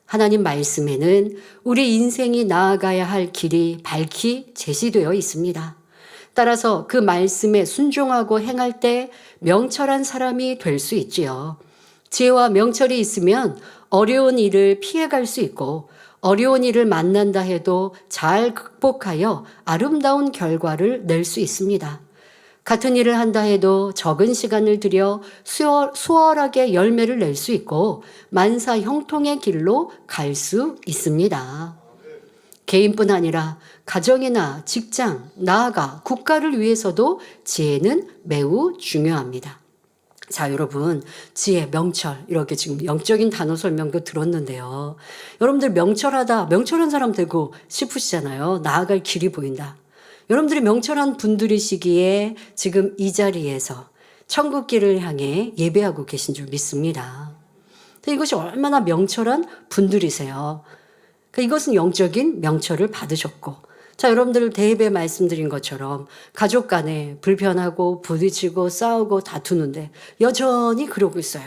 하나님 말씀에는 우리 인생이 나아가야 할 길이 밝히 제시되어 있습니다. 따라서 그 말씀에 순종하고 행할 때 명철한 사람이 될 수 있지요. 지혜와 명철이 있으면 어려운 일을 피해갈 수 있고, 어려운 일을 만난다 해도 잘 극복하여 아름다운 결과를 낼 수 있습니다. 같은 일을 한다 해도 적은 시간을 들여 수월하게 열매를 낼 수 있고 만사 형통의 길로 갈 수 있습니다. 개인뿐 아니라 가정이나 직장, 나아가 국가를 위해서도 지혜는 매우 중요합니다. 자, 여러분, 지혜, 명철, 이렇게 지금 영적인 단어 설명도 들었는데요. 여러분들 명철한 사람 되고 싶으시잖아요. 나아갈 길이 보인다. 여러분들이 명철한 분들이시기에 지금 이 자리에서 천국길을 향해 예배하고 계신 줄 믿습니다. 이것이 얼마나 명철한 분들이세요. 그러니까 이것은 영적인 명철을 받으셨고, 자, 여러분들 대입에 말씀드린 것처럼 가족 간에 불편하고 부딪히고 싸우고 다투는데 여전히 그러고 있어요.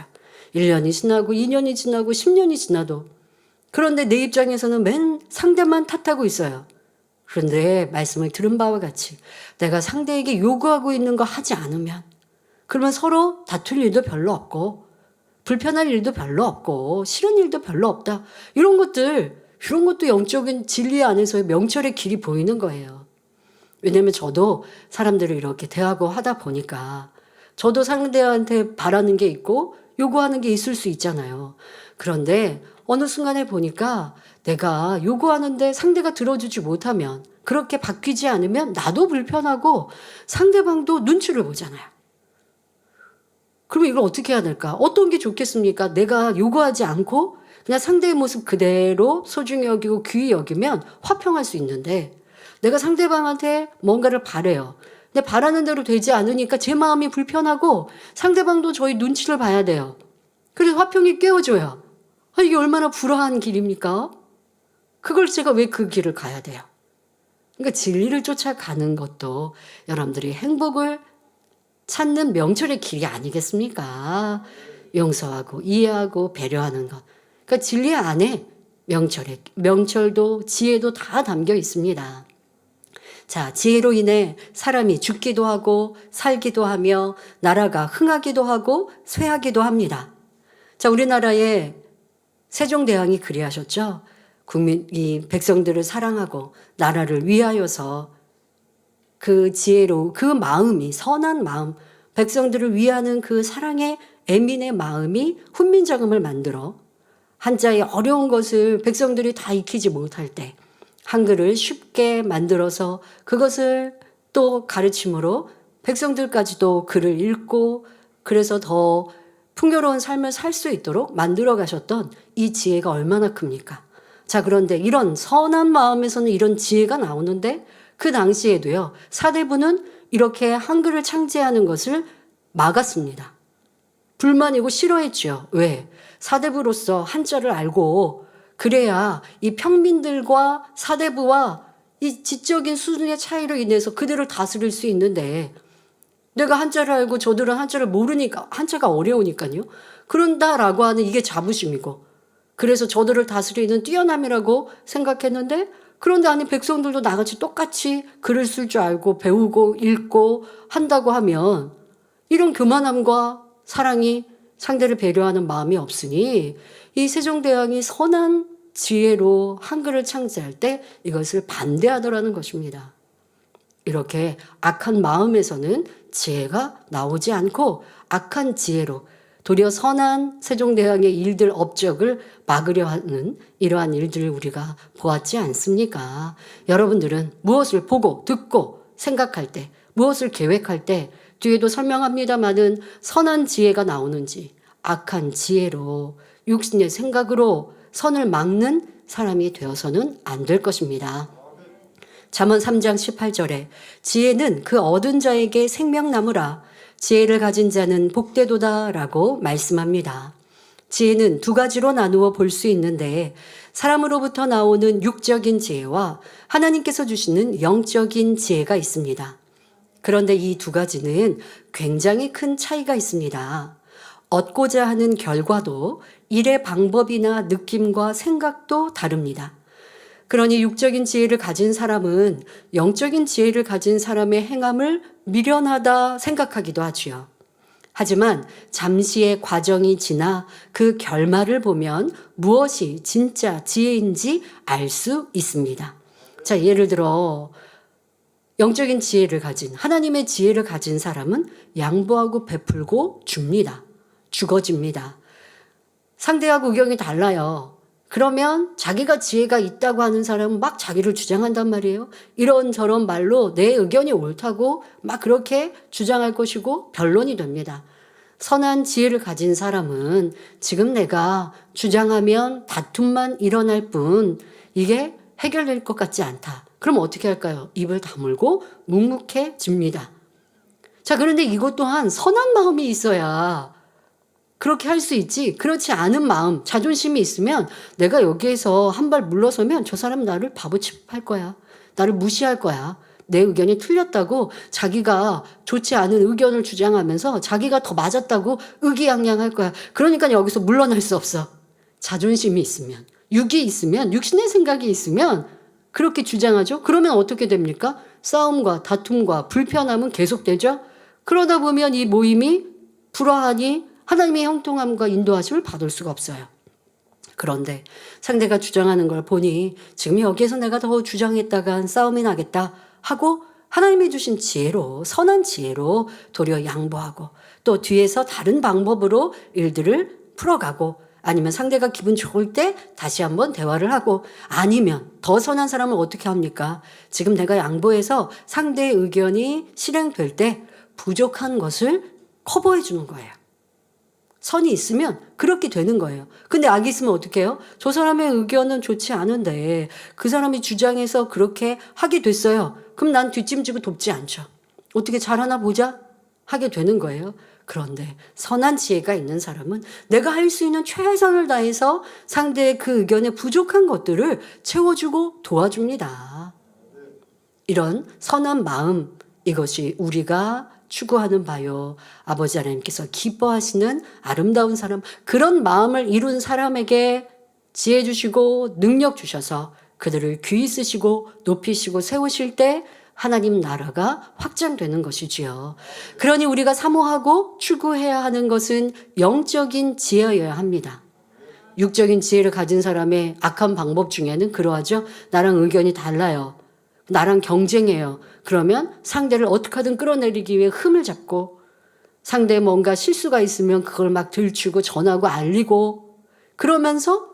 1년이 지나고 2년이 지나고 10년이 지나도. 그런데 내 입장에서는 맨 상대만 탓하고 있어요. 그런데 말씀을 들은 바와 같이 내가 상대에게 요구하고 있는 거 하지 않으면 그러면 서로 다툴 일도 별로 없고 불편할 일도 별로 없고 싫은 일도 별로 없다. 이런 것도 영적인 진리 안에서의 명철의 길이 보이는 거예요. 왜냐면 저도 사람들을 이렇게 대하고 하다 보니까 저도 상대한테 바라는 게 있고 요구하는 게 있을 수 있잖아요. 그런데 어느 순간에 보니까 내가 요구하는데 상대가 들어주지 못하면 그렇게 바뀌지 않으면 나도 불편하고 상대방도 눈치를 보잖아요. 그러면 이걸 어떻게 해야 될까? 어떤 게 좋겠습니까? 내가 요구하지 않고 그냥 상대의 모습 그대로 소중히 여기고 귀히 여기면 화평할 수 있는데 내가 상대방한테 뭔가를 바래요. 근데 바라는 대로 되지 않으니까 제 마음이 불편하고 상대방도 저희 눈치를 봐야 돼요. 그래서 화평이 깨어져요. 이게 얼마나 불화한 길입니까? 그걸 제가 왜 그 길을 가야 돼요? 그러니까 진리를 쫓아가는 것도 여러분들이 행복을 찾는 명철의 길이 아니겠습니까? 용서하고 이해하고 배려하는 것. 그러니까 진리 안에 명철도 지혜도 다 담겨 있습니다. 자, 지혜로 인해 사람이 죽기도 하고 살기도 하며 나라가 흥하기도 하고 쇠하기도 합니다. 자, 우리나라의 세종대왕이 그리하셨죠. 이 백성들을 사랑하고 나라를 위하여서 그 지혜로 그 마음이 선한 마음, 백성들을 위하는 그 사랑의 애민의 마음이 훈민정음을 만들어 한자의 어려운 것을 백성들이 다 익히지 못할 때 한글을 쉽게 만들어서 그것을 또 가르침으로 백성들까지도 글을 읽고 그래서 더 풍요로운 삶을 살 수 있도록 만들어 가셨던 이 지혜가 얼마나 큽니까? 자, 그런데 이런 선한 마음에서는 이런 지혜가 나오는데 그 당시에도요, 사대부는 이렇게 한글을 창제하는 것을 막았습니다. 불만이고 싫어했죠. 왜? 사대부로서 한자를 알고 그래야 이 평민들과 사대부와 이 지적인 수준의 차이로 인해서 그들을 다스릴 수 있는데 내가 한자를 알고 저들은 한자를 모르니까 한자가 어려우니까요. 그런다라고 하는 이게 자부심이고 그래서 저들을 다스리는 뛰어남이라고 생각했는데 그런데 아니 백성들도 나같이 똑같이 글을 쓸 줄 알고 배우고 읽고 한다고 하면 이런 교만함과 사랑이 상대를 배려하는 마음이 없으니 이 세종대왕이 선한 지혜로 한글을 창제할 때 이것을 반대하더라는 것입니다. 이렇게 악한 마음에서는 지혜가 나오지 않고 악한 지혜로 도리어 선한 세종대왕의 일들 업적을 막으려 하는 이러한 일들을 우리가 보았지 않습니까? 여러분들은 무엇을 보고 듣고 생각할 때 무엇을 계획할 때 뒤에도 설명합니다마는 선한 지혜가 나오는지 악한 지혜로 육신의 생각으로 선을 막는 사람이 되어서는 안 될 것입니다. 잠언 3장 18절에 지혜는 그 얻은 자에게 생명나무라 지혜를 가진 자는 복되도다 라고 말씀합니다. 지혜는 두 가지로 나누어 볼 수 있는데 사람으로부터 나오는 육적인 지혜와 하나님께서 주시는 영적인 지혜가 있습니다. 그런데 이 두 가지는 굉장히 큰 차이가 있습니다. 얻고자 하는 결과도 일의 방법이나 느낌과 생각도 다릅니다. 그러니 육적인 지혜를 가진 사람은 영적인 지혜를 가진 사람의 행함을 미련하다 생각하기도 하지요. 하지만 잠시의 과정이 지나 그 결말을 보면 무엇이 진짜 지혜인지 알 수 있습니다. 자, 예를 들어 영적인 지혜를 가진 하나님의 지혜를 가진 사람은 양보하고 베풀고 줍니다. 주거집니다. 상대하고 의견이 달라요. 그러면 자기가 지혜가 있다고 하는 사람은 막 자기를 주장한단 말이에요. 이런저런 말로 내 의견이 옳다고 막 그렇게 주장할 것이고 변론이 됩니다. 선한 지혜를 가진 사람은 지금 내가 주장하면 다툼만 일어날 뿐 이게 해결될 것 같지 않다. 그럼 어떻게 할까요? 입을 다물고 묵묵해집니다. 자, 그런데 이것 또한 선한 마음이 있어야 그렇게 할 수 있지. 그렇지 않은 마음, 자존심이 있으면 내가 여기에서 한 발 물러서면 저 사람 나를 바보 취급할 거야. 나를 무시할 거야. 내 의견이 틀렸다고 자기가 좋지 않은 의견을 주장하면서 자기가 더 맞았다고 의기양양할 거야. 그러니까 여기서 물러날 수 없어. 자존심이 있으면, 육이 있으면, 육신의 생각이 있으면 그렇게 주장하죠. 그러면 어떻게 됩니까? 싸움과 다툼과 불편함은 계속되죠. 그러다 보면 이 모임이 불화하니 하나님의 형통함과 인도하심을 받을 수가 없어요. 그런데 상대가 주장하는 걸 보니 지금 여기에서 내가 더 주장했다간 싸움이 나겠다 하고 하나님이 주신 지혜로, 선한 지혜로 도리어 양보하고 또 뒤에서 다른 방법으로 일들을 풀어가고 아니면 상대가 기분 좋을 때 다시 한번 대화를 하고 아니면 더 선한 사람은 어떻게 합니까? 지금 내가 양보해서 상대의 의견이 실행될 때 부족한 것을 커버해 주는 거예요. 선이 있으면 그렇게 되는 거예요. 근데 악이 있으면 어떻게 해요? 저 사람의 의견은 좋지 않은데 그 사람이 주장해서 그렇게 하게 됐어요. 그럼 난 뒷짐지고 돕지 않죠. 어떻게 잘하나 보자? 하게 되는 거예요. 그런데 선한 지혜가 있는 사람은 내가 할 수 있는 최선을 다해서 상대의 그 의견에 부족한 것들을 채워주고 도와줍니다. 이런 선한 마음, 이것이 우리가 추구하는 바요. 아버지 하나님께서 기뻐하시는 아름다운 사람, 그런 마음을 이룬 사람에게 지혜 주시고 능력 주셔서 그들을 귀히 쓰시고 높이시고 세우실 때 하나님 나라가 확장되는 것이지요. 그러니 우리가 사모하고 추구해야 하는 것은 영적인 지혜여야 합니다. 육적인 지혜를 가진 사람의 악한 방법 중에는 그러하죠. 나랑 의견이 달라요. 나랑 경쟁해요. 그러면 상대를 어떻게 하든 끌어내리기 위해 흠을 잡고 상대에 뭔가 실수가 있으면 그걸 막 들추고 전하고 알리고 그러면서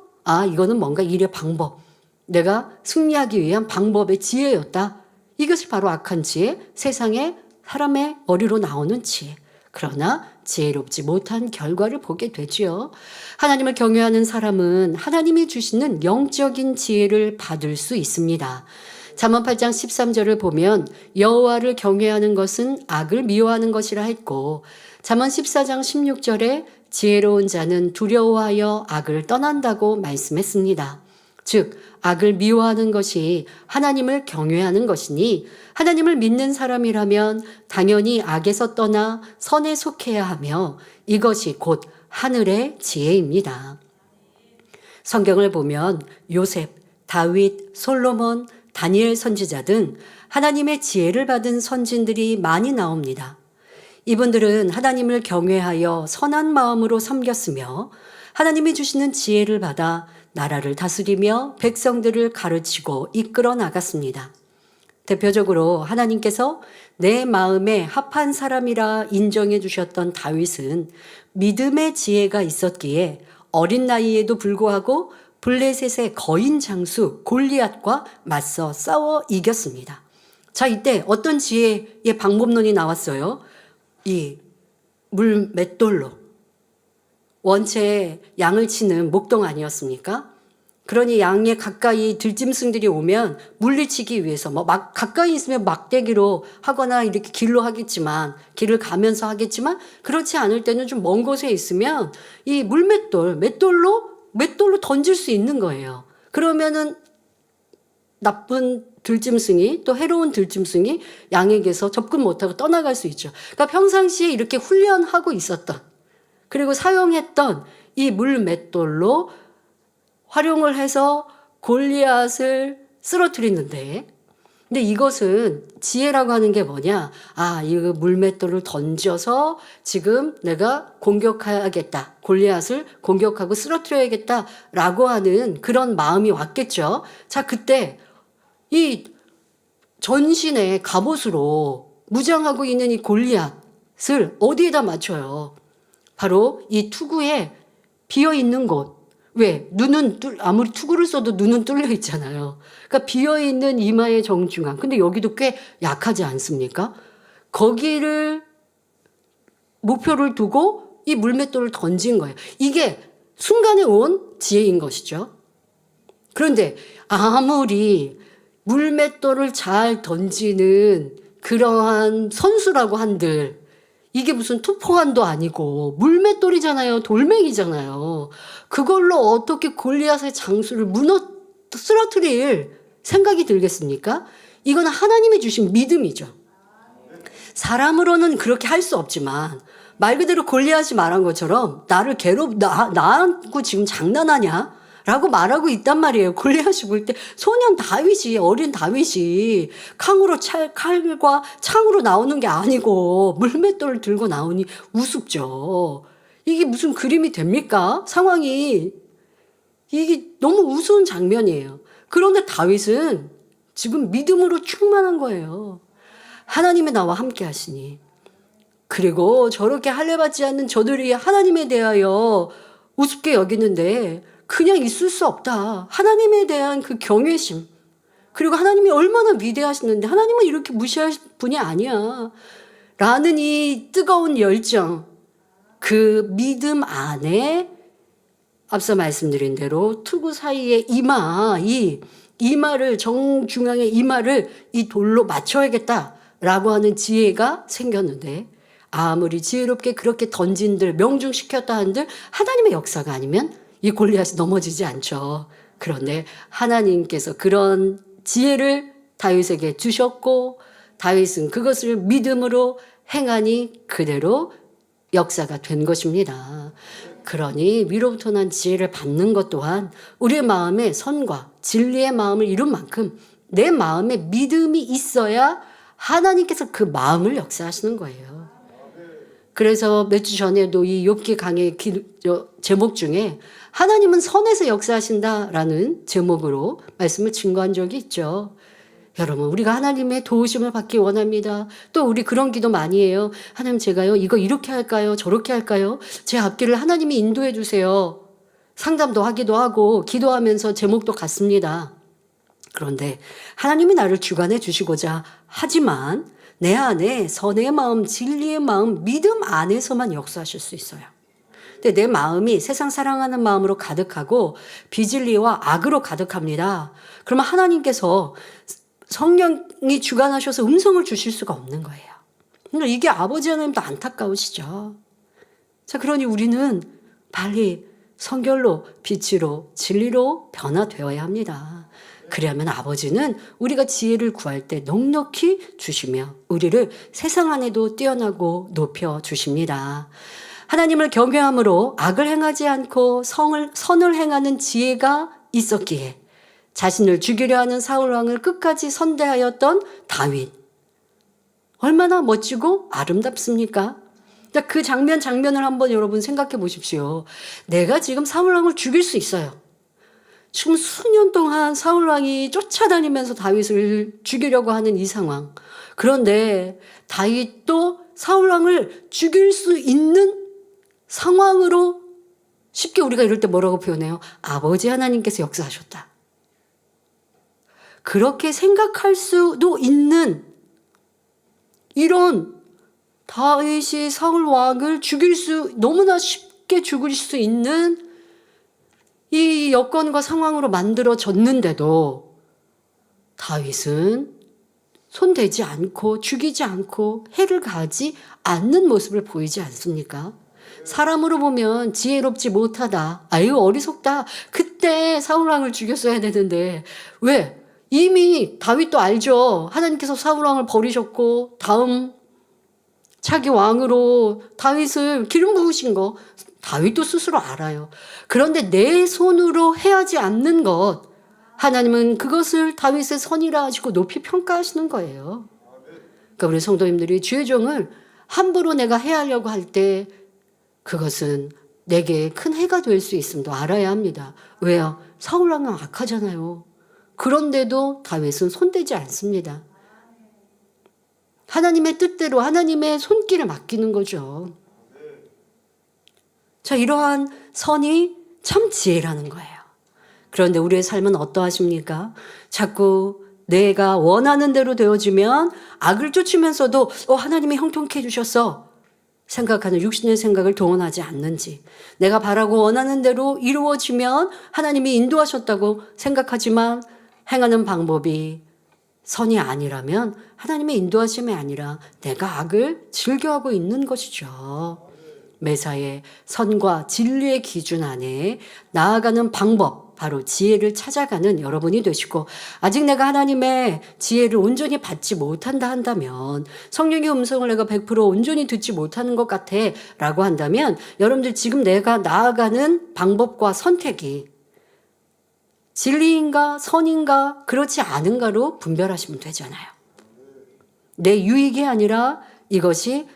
이거는 뭔가 일의 방법. 내가 승리하기 위한 방법의 지혜였다. 이것이 바로 악한 지혜, 세상의 사람의 머리로 나오는 지혜. 그러나 지혜롭지 못한 결과를 보게 되지요. 하나님을 경외하는 사람은 하나님이 주시는 영적인 지혜를 받을 수 있습니다. 잠언 8장 13절을 보면 여호와를 경외하는 것은 악을 미워하는 것이라 했고 잠언 14장 16절에 지혜로운 자는 두려워하여 악을 떠난다고 말씀했습니다. 즉 악을 미워하는 것이 하나님을 경외하는 것이니 하나님을 믿는 사람이라면 당연히 악에서 떠나 선에 속해야 하며 이것이 곧 하늘의 지혜입니다. 성경을 보면 요셉, 다윗, 솔로몬, 다니엘 선지자 등 하나님의 지혜를 받은 선진들이 많이 나옵니다. 이분들은 하나님을 경외하여 선한 마음으로 섬겼으며 하나님이 주시는 지혜를 받아 나라를 다스리며 백성들을 가르치고 이끌어 나갔습니다. 대표적으로 하나님께서 내 마음에 합한 사람이라 인정해 주셨던 다윗은 믿음의 지혜가 있었기에 어린 나이에도 불구하고 블레셋의 거인 장수 골리앗과 맞서 싸워 이겼습니다. 자, 이때 어떤 지혜의 방법론이 나왔어요? 이 물 맷돌로. 원체 양을 치는 목동 아니었습니까? 그러니 양에 가까이 들짐승들이 오면 물리치기 위해서 막 가까이 있으면 막대기로 하거나 이렇게 길로 하겠지만 길을 가면서 하겠지만 그렇지 않을 때는 좀 먼 곳에 있으면 이 맷돌로 던질 수 있는 거예요. 그러면은 나쁜 들짐승이 또 해로운 들짐승이 양에게서 접근 못하고 떠나갈 수 있죠. 그러니까 평상시에 이렇게 훈련하고 있었던 그리고 사용했던 이 물 맷돌로 활용을 해서 골리앗을 쓰러뜨리는데 근데 이것은 지혜라고 하는 게 뭐냐? 이 물맷돌을 던져서 지금 내가 공격해야겠다. 골리앗을 공격하고 쓰러뜨려야겠다라고 하는 그런 마음이 왔겠죠. 자, 그때 이 전신의 갑옷으로 무장하고 있는 이 골리앗을 어디에다 맞춰요? 바로 이 투구에 비어있는 곳. 왜? 눈은 아무리 투구를 써도 눈은 뚫려 있잖아요. 그러니까 비어있는 이마의 정중앙. 근데 여기도 꽤 약하지 않습니까? 거기를 목표를 두고 이 물맷돌을 던진 거예요. 이게 순간에 온 지혜인 것이죠. 그런데 아무리 물맷돌을 잘 던지는 그러한 선수라고 한들 이게 무슨 투포환도 아니고 물맷돌이잖아요. 돌멩이잖아요. 그걸로 어떻게 골리앗의 장수를 쓰러뜨릴 생각이 들겠습니까? 이건 하나님이 주신 믿음이죠. 사람으로는 그렇게 할 수 없지만 말 그대로 골리앗이 말한 것처럼 나를 나하고 지금 장난하냐? 라고 말하고 있단 말이에요. 골리앗이 볼 때 소년 다윗이, 어린 다윗이 칼과 창으로 나오는 게 아니고 물맷돌을 들고 나오니 우습죠. 이게 무슨 그림이 됩니까? 상황이. 이게 너무 우스운 장면이에요. 그런데 다윗은 지금 믿음으로 충만한 거예요. 하나님이 나와 함께 하시니. 그리고 저렇게 할례받지 않는 저들이 하나님에 대하여 우습게 여기는데 그냥 있을 수 없다. 하나님에 대한 그 경외심. 그리고 하나님이 얼마나 위대하시는데 하나님은 이렇게 무시할 분이 아니야. 라는 이 뜨거운 열정. 그 믿음 안에 앞서 말씀드린 대로 투구 사이의 이마를 정중앙의 이마를 이 돌로 맞춰야겠다라고 하는 지혜가 생겼는데 아무리 지혜롭게 그렇게 던진들 명중시켰다 한들 하나님의 역사가 아니면 이 골리앗이 넘어지지 않죠. 그런데 하나님께서 그런 지혜를 다윗에게 주셨고 다윗은 그것을 믿음으로 행하니 그대로 역사가 된 것입니다. 그러니 위로부터 난 지혜를 받는 것 또한 우리의 마음에 선과 진리의 마음을 이룬 만큼 내 마음에 믿음이 있어야 하나님께서 그 마음을 역사하시는 거예요. 그래서 몇 주 전에도 이 욥기 강의 제목 중에 하나님은 선에서 역사하신다라는 제목으로 말씀을 증거한 적이 있죠. 여러분, 우리가 하나님의 도우심을 받기 원합니다. 또 우리 그런 기도 많이 해요. 하나님, 제가요 이거 이렇게 할까요? 저렇게 할까요? 제 앞길을 하나님이 인도해 주세요. 상담도 하기도 하고 기도하면서 제목도 같습니다. 그런데 하나님이 나를 주관해 주시고자 하지만 내 안에 선의 마음, 진리의 마음, 믿음 안에서만 역사하실 수 있어요. 근데 내 마음이 세상 사랑하는 마음으로 가득하고 비진리와 악으로 가득합니다. 그러면 하나님께서 성령이 주관하셔서 음성을 주실 수가 없는 거예요. 그러니까 이게 아버지 하나님도 안타까우시죠. 자, 그러니 우리는 빨리 성결로, 빛으로, 진리로 변화되어야 합니다. 그래야만 아버지는 우리가 지혜를 구할 때 넉넉히 주시며 우리를 세상 안에도 뛰어나고 높여 주십니다. 하나님을 경외함으로 악을 행하지 않고 선을 행하는 지혜가 있었기에 자신을 죽이려 하는 사울 왕을 끝까지 선대하였던 다윗. 얼마나 멋지고 아름답습니까? 그 장면을 한번 여러분 생각해 보십시오. 내가 지금 사울 왕을 죽일 수 있어요. 지금 수년 동안 사울 왕이 쫓아다니면서 다윗을 죽이려고 하는 이 상황. 그런데 다윗도 사울 왕을 죽일 수 있는 상황으로 쉽게 우리가 이럴 때 뭐라고 표현해요? 아버지 하나님께서 역사하셨다. 그렇게 생각할 수도 있는 이런 다윗이 사울 왕을 너무나 쉽게 죽일 수 있는 이 여건과 상황으로 만들어졌는데도 다윗은 손대지 않고 죽이지 않고 해를 가하지 않는 모습을 보이지 않습니까? 사람으로 보면 지혜롭지 못하다. 아유, 어리석다. 그때 사울왕을 죽였어야 되는데 왜? 이미 다윗도 알죠. 하나님께서 사울왕을 버리셨고 다음 차기 왕으로 다윗을 기름 부으신 거 다윗도 스스로 알아요. 그런데 내 손으로 해하지 않는 것, 하나님은 그것을 다윗의 선이라 하시고 높이 평가하시는 거예요. 그러니까 우리 성도님들이 주의 종을 함부로 내가 해하려고 할 때 그것은 내게 큰 해가 될 수 있음도 알아야 합니다. 왜요? 사울왕은 악하잖아요. 그런데도 다윗은 손대지 않습니다. 하나님의 뜻대로 하나님의 손길을 맡기는 거죠. 자, 이러한 선이 참 지혜라는 거예요. 그런데 우리의 삶은 어떠하십니까? 자꾸 내가 원하는 대로 되어지면 악을 쫓으면서도 하나님이 형통케 해주셨어 생각하는 육신의 생각을 동원하지 않는지, 내가 바라고 원하는 대로 이루어지면 하나님이 인도하셨다고 생각하지만 행하는 방법이 선이 아니라면 하나님의 인도하심이 아니라 내가 악을 즐겨하고 있는 것이죠. 매사에 선과 진리의 기준 안에 나아가는 방법, 바로 지혜를 찾아가는 여러분이 되시고, 아직 내가 하나님의 지혜를 온전히 받지 못한다 한다면, 성령의 음성을 내가 100% 온전히 듣지 못하는 것 같아 라고 한다면, 여러분들 지금 내가 나아가는 방법과 선택이 진리인가 선인가 그렇지 않은가로 분별하시면 되잖아요. 내 유익이 아니라 이것이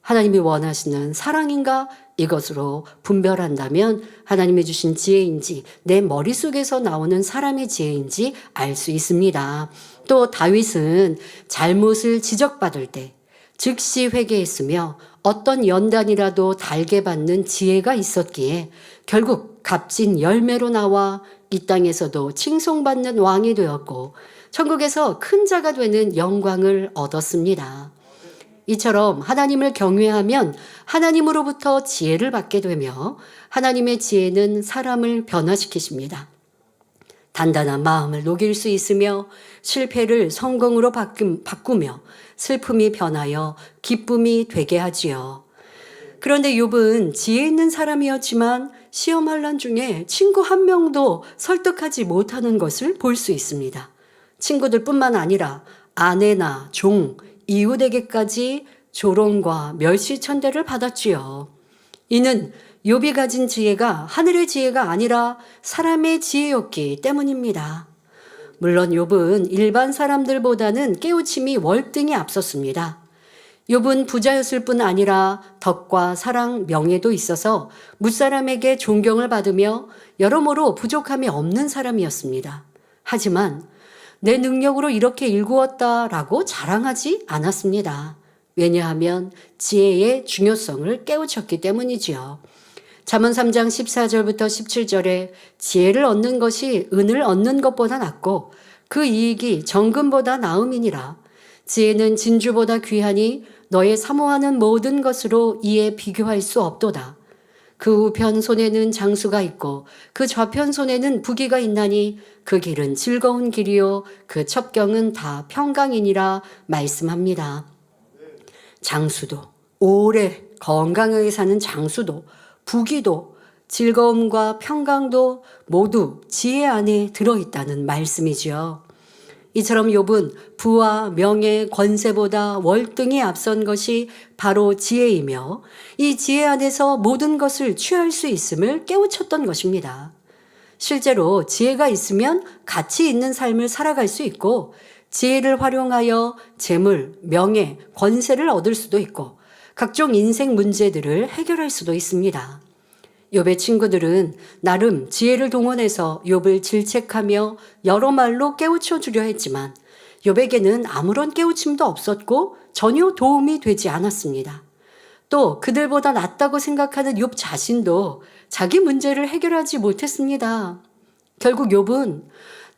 하나님이 원하시는 사랑인가 이것으로 분별한다면 하나님이 주신 지혜인지 내 머릿속에서 나오는 사람의 지혜인지 알 수 있습니다. 또 다윗은 잘못을 지적받을 때 즉시 회개했으며 어떤 연단이라도 달게 받는 지혜가 있었기에 결국 값진 열매로 나와 이 땅에서도 칭송받는 왕이 되었고 천국에서 큰 자가 되는 영광을 얻었습니다. 이처럼 하나님을 경외하면 하나님으로부터 지혜를 받게 되며 하나님의 지혜는 사람을 변화시키십니다. 단단한 마음을 녹일 수 있으며 실패를 성공으로 바꾸며 슬픔이 변하여 기쁨이 되게 하지요. 그런데 욥은 지혜 있는 사람이었지만 시험 환난 중에 친구 한 명도 설득하지 못하는 것을 볼 수 있습니다. 친구들뿐만 아니라 아내나 종, 이웃에게까지 조롱과 멸시천대를 받았지요. 이는 욥이 가진 지혜가 하늘의 지혜가 아니라 사람의 지혜였기 때문입니다. 물론 욥은 일반 사람들보다는 깨우침이 월등히 앞섰습니다. 욥은 부자였을 뿐 아니라 덕과 사랑, 명예도 있어서 무사람에게 존경을 받으며 여러모로 부족함이 없는 사람이었습니다. 하지만 내 능력으로 이렇게 일구었다라고 자랑하지 않았습니다. 왜냐하면 지혜의 중요성을 깨우쳤기 때문이지요. 잠언 3장 14절부터 17절에 지혜를 얻는 것이 은을 얻는 것보다 낫고 그 이익이 정금보다 나음이니라. 지혜는 진주보다 귀하니 너의 사모하는 모든 것으로 이에 비교할 수 없도다. 그 우편 손에는 장수가 있고 그 좌편 손에는 부귀가 있나니 그 길은 즐거운 길이요 그 첩경은 다 평강이니라 말씀합니다. 장수도 오래 건강하게 사는 장수도 부귀도 즐거움과 평강도 모두 지혜 안에 들어있다는 말씀이지요. 이처럼 욥은 부와 명예, 권세보다 월등히 앞선 것이 바로 지혜이며 이 지혜 안에서 모든 것을 취할 수 있음을 깨우쳤던 것입니다. 실제로 지혜가 있으면 가치 있는 삶을 살아갈 수 있고 지혜를 활용하여 재물, 명예, 권세를 얻을 수도 있고 각종 인생 문제들을 해결할 수도 있습니다. 욥의 친구들은 나름 지혜를 동원해서 욥을 질책하며 여러 말로 깨우쳐 주려 했지만 욥에게는 아무런 깨우침도 없었고 전혀 도움이 되지 않았습니다. 또 그들보다 낫다고 생각하는 욥 자신도 자기 문제를 해결하지 못했습니다. 결국 욥은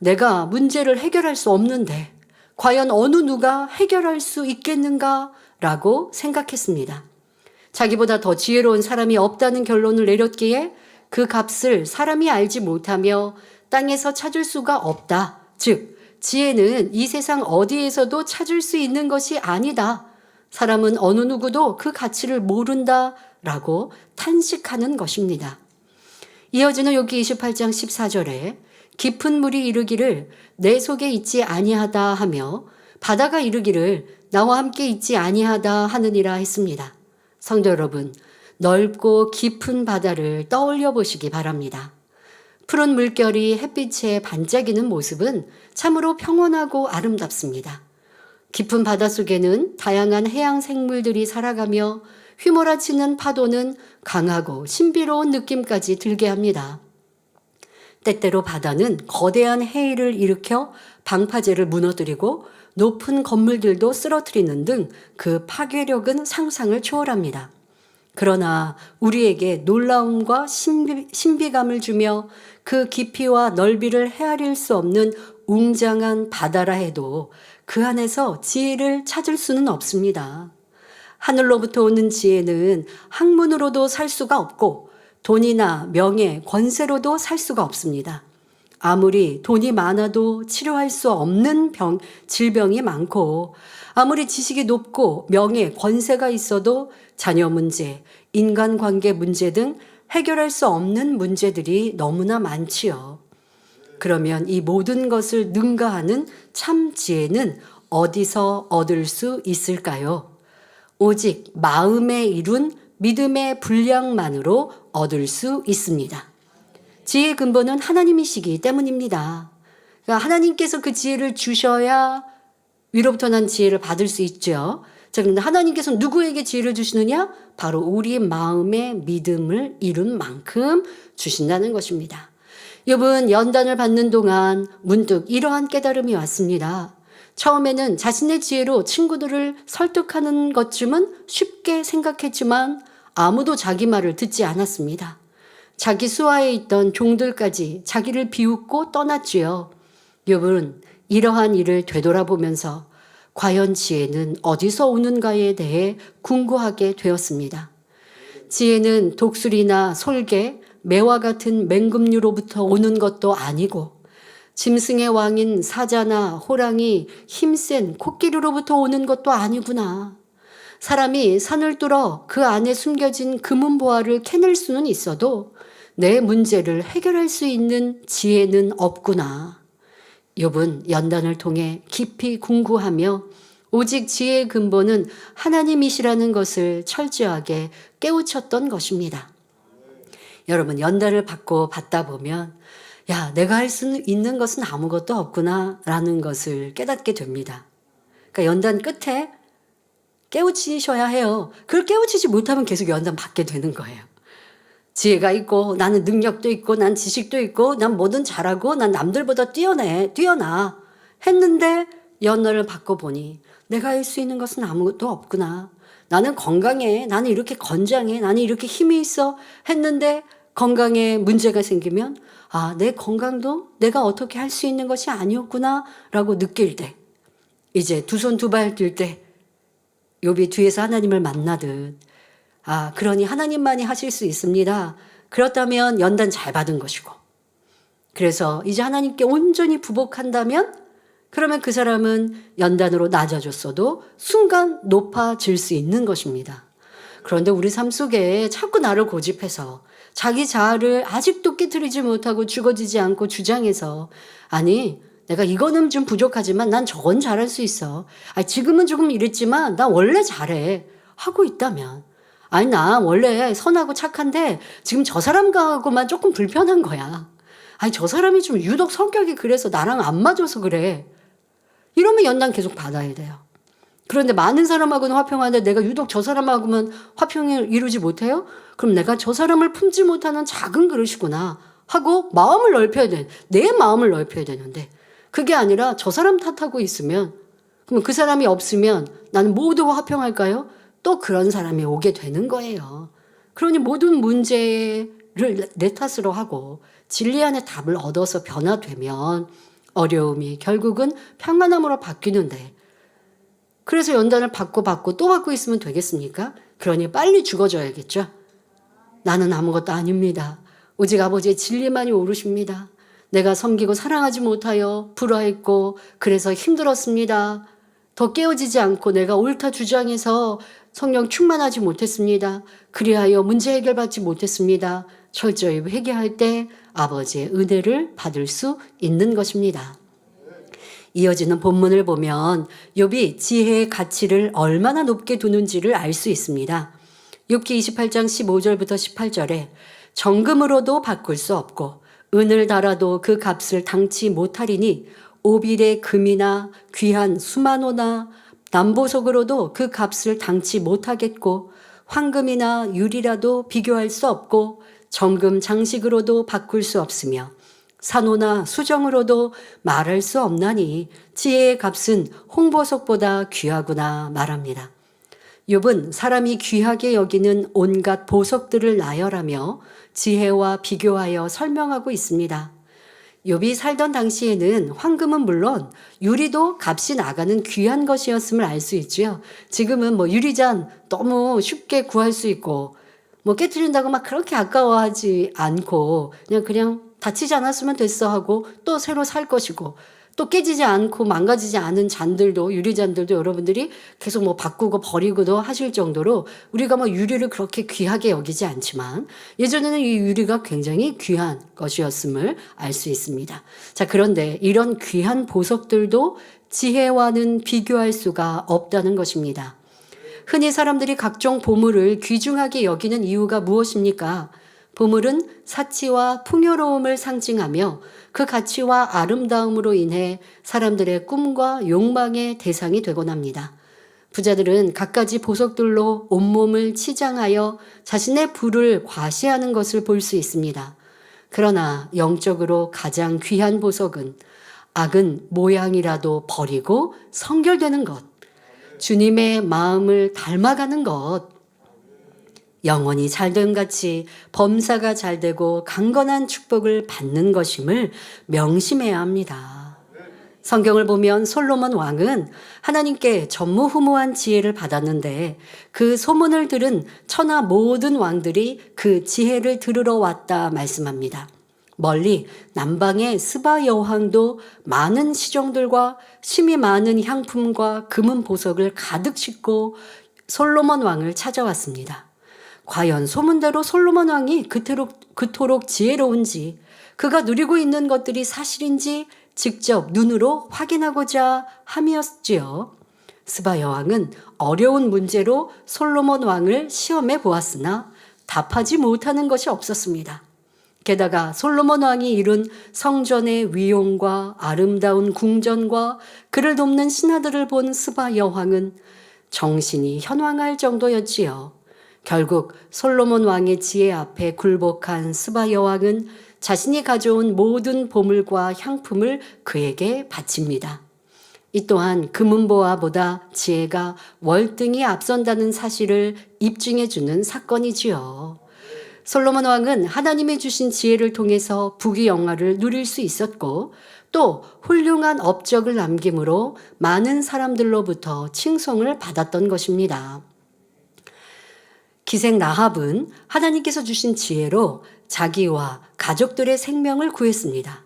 내가 문제를 해결할 수 없는데 과연 어느 누가 해결할 수 있겠는가 라고 생각했습니다. 자기보다 더 지혜로운 사람이 없다는 결론을 내렸기에 그 값을 사람이 알지 못하며 땅에서 찾을 수가 없다. 즉, 지혜는 이 세상 어디에서도 찾을 수 있는 것이 아니다. 사람은 어느 누구도 그 가치를 모른다. 라고 탄식하는 것입니다. 이어지는 욥기 28장 14절에 깊은 물이 이르기를 내 속에 있지 아니하다 하며 바다가 이르기를 나와 함께 있지 아니하다 하느니라 했습니다. 성도 여러분, 넓고 깊은 바다를 떠올려 보시기 바랍니다. 푸른 물결이 햇빛에 반짝이는 모습은 참으로 평온하고 아름답습니다. 깊은 바다 속에는 다양한 해양 생물들이 살아가며 휘몰아치는 파도는 강하고 신비로운 느낌까지 들게 합니다. 때때로 바다는 거대한 해일을 일으켜 방파제를 무너뜨리고 높은 건물들도 쓰러뜨리는 등 그 파괴력은 상상을 초월합니다. 그러나 우리에게 놀라움과 신비감을 주며 그 깊이와 넓이를 헤아릴 수 없는 웅장한 바다라 해도 그 안에서 지혜를 찾을 수는 없습니다. 하늘로부터 오는 지혜는 학문으로도 살 수가 없고 돈이나 명예, 권세로도 살 수가 없습니다. 아무리 돈이 많아도 치료할 수 없는 질병이 많고 아무리 지식이 높고 명예, 권세가 있어도 자녀 문제, 인간관계 문제 등 해결할 수 없는 문제들이 너무나 많지요. 그러면 이 모든 것을 능가하는 참 지혜는 어디서 얻을 수 있을까요? 오직 마음에 이룬 믿음의 분량만으로 얻을 수 있습니다. 지혜의 근본은 하나님이시기 때문입니다. 그러니까 하나님께서 그 지혜를 주셔야 위로부터 난 지혜를 받을 수 있죠. 자, 그런데 하나님께서 누구에게 지혜를 주시느냐? 바로 우리 마음의 믿음을 이룬 만큼 주신다는 것입니다. 여러분, 연단을 받는 동안 문득 이러한 깨달음이 왔습니다. 처음에는 자신의 지혜로 친구들을 설득하는 것쯤은 쉽게 생각했지만 아무도 자기 말을 듣지 않았습니다. 자기 수하에 있던 종들까지 자기를 비웃고 떠났지요. 여러분, 이러한 일을 되돌아보면서 과연 지혜는 어디서 오는가에 대해 궁금하게 되었습니다. 지혜는 독수리나 솔개, 매와 같은 맹금류로부터 오는 것도 아니고 짐승의 왕인 사자나 호랑이, 힘센 코끼리로부터 오는 것도 아니구나. 사람이 산을 뚫어 그 안에 숨겨진 금은보화를 캐낼 수는 있어도 내 문제를 해결할 수 있는 지혜는 없구나. 욥은 연단을 통해 깊이 궁구하며 오직 지혜의 근본은 하나님이시라는 것을 철저하게 깨우쳤던 것입니다. 여러분, 연단을 받다 보면 야, 내가 할 수 있는 것은 아무것도 없구나 라는 것을 깨닫게 됩니다. 그러니까 연단 끝에 깨우치셔야 해요. 그걸 깨우치지 못하면 계속 연단 받게 되는 거예요. 지혜가 있고 나는 능력도 있고 난 지식도 있고 난 뭐든 잘하고 난 남들보다 뛰어나 했는데 연단을 받고 보니 내가 할 수 있는 것은 아무것도 없구나. 나는 건강해. 나는 이렇게 건장해. 나는 이렇게 힘이 있어 했는데 건강에 문제가 생기면 아, 내 건강도 내가 어떻게 할 수 있는 것이 아니었구나 라고 느낄 때, 이제 두 손 두 발 들 때 욥이 뒤에서 하나님을 만나듯 아, 그러니 하나님만이 하실 수 있습니다. 그렇다면 연단 잘 받은 것이고, 그래서 이제 하나님께 온전히 부복한다면 그러면 그 사람은 연단으로 낮아졌어도 순간 높아질 수 있는 것입니다. 그런데 우리 삶 속에 자꾸 나를 고집해서 자기 자아를 아직도 깨트리지 못하고 죽어지지 않고 주장해서 아니 내가 이거는 좀 부족하지만 난 저건 잘할 수 있어. 아니 지금은 조금 이랬지만 나 원래 잘해 하고 있다면 아니 나 원래 선하고 착한데 지금 저 사람하고만 조금 불편한 거야. 아니 저 사람이 좀 유독 성격이 그래서 나랑 안 맞아서 그래. 이러면 연단 계속 받아야 돼요. 그런데 많은 사람하고는 화평하는데 내가 유독 저 사람하고만 화평을 이루지 못해요? 그럼 내가 저 사람을 품지 못하는 작은 그릇이구나 하고 마음을 넓혀야 돼. 내 마음을 넓혀야 되는데 그게 아니라 저 사람 탓하고 있으면 그러면 그 사람이 없으면 나는 모두와 화평할까요? 또 그런 사람이 오게 되는 거예요. 그러니 모든 문제를 내 탓으로 하고 진리 안에 답을 얻어서 변화되면 어려움이 결국은 평안함으로 바뀌는데 그래서 연단을 받고 또 받고 있으면 되겠습니까? 그러니 빨리 죽어줘야겠죠. 나는 아무것도 아닙니다. 오직 아버지의 진리만이 오르십니다. 내가 섬기고 사랑하지 못하여 불화했고 그래서 힘들었습니다. 더 깨어지지 않고 내가 옳다 주장해서 성령 충만하지 못했습니다. 그리하여 문제 해결받지 못했습니다. 철저히 회개할 때 아버지의 은혜를 받을 수 있는 것입니다. 이어지는 본문을 보면 욥이 지혜의 가치를 얼마나 높게 두는지를 알 수 있습니다. 욥기 28장 15절부터 18절에 정금으로도 바꿀 수 없고 은을 달아도 그 값을 당치 못하리니 오빌의 금이나 귀한 수만호나 남보석으로도 그 값을 당치 못하겠고 황금이나 유리라도 비교할 수 없고 정금 장식으로도 바꿀 수 없으며 산호나 수정으로도 말할 수 없나니 지혜의 값은 홍보석보다 귀하구나 말합니다. 욥은 사람이 귀하게 여기는 온갖 보석들을 나열하며 지혜와 비교하여 설명하고 있습니다. 욥이 살던 당시에는 황금은 물론 유리도 값이 나가는 귀한 것이었음을 알 수 있죠. 지금은 유리잔 너무 쉽게 구할 수 있고 깨트린다고 막 그렇게 아까워하지 않고 그냥 다치지 않았으면 됐어 하고 또 새로 살 것이고 또 깨지지 않고 망가지지 않은 잔들도, 유리잔들도 여러분들이 계속 뭐 바꾸고 버리고도 하실 정도로 우리가 뭐 유리를 그렇게 귀하게 여기지 않지만 예전에는 이 유리가 굉장히 귀한 것이었음을 알 수 있습니다. 자, 그런데 이런 귀한 보석들도 지혜와는 비교할 수가 없다는 것입니다. 흔히 사람들이 각종 보물을 귀중하게 여기는 이유가 무엇입니까? 보물은 사치와 풍요로움을 상징하며 그 가치와 아름다움으로 인해 사람들의 꿈과 욕망의 대상이 되곤 합니다. 부자들은 갖가지 보석들로 온몸을 치장하여 자신의 부를 과시하는 것을 볼 수 있습니다. 그러나 영적으로 가장 귀한 보석은 악은 모양이라도 버리고 성결되는 것, 주님의 마음을 닮아가는 것, 영혼이 잘됨 같이 범사가 잘되고 강건한 축복을 받는 것임을 명심해야 합니다. 성경을 보면 솔로몬 왕은 하나님께 전무후무한 지혜를 받았는데 그 소문을 들은 천하 모든 왕들이 그 지혜를 들으러 왔다 말씀합니다. 멀리 남방의 스바 여왕도 많은 시종들과 심이 많은 향품과 금은 보석을 가득 싣고 솔로몬 왕을 찾아왔습니다. 과연 소문대로 솔로몬 왕이 그토록 지혜로운지, 그가 누리고 있는 것들이 사실인지 직접 눈으로 확인하고자 함이었지요. 스바 여왕은 어려운 문제로 솔로몬 왕을 시험해 보았으나 답하지 못하는 것이 없었습니다. 게다가 솔로몬 왕이 이룬 성전의 위용과 아름다운 궁전과 그를 돕는 신하들을 본 스바 여왕은 정신이 현황할 정도였지요. 결국 솔로몬 왕의 지혜 앞에 굴복한 스바 여왕은 자신이 가져온 모든 보물과 향품을 그에게 바칩니다. 이 또한 금은보화보다 지혜가 월등히 앞선다는 사실을 입증해 주는 사건이지요. 솔로몬 왕은 하나님이 주신 지혜를 통해서 부귀영화를 누릴 수 있었고 또 훌륭한 업적을 남김으로 많은 사람들로부터 칭송을 받았던 것입니다. 기생 라합은 하나님께서 주신 지혜로 자기와 가족들의 생명을 구했습니다.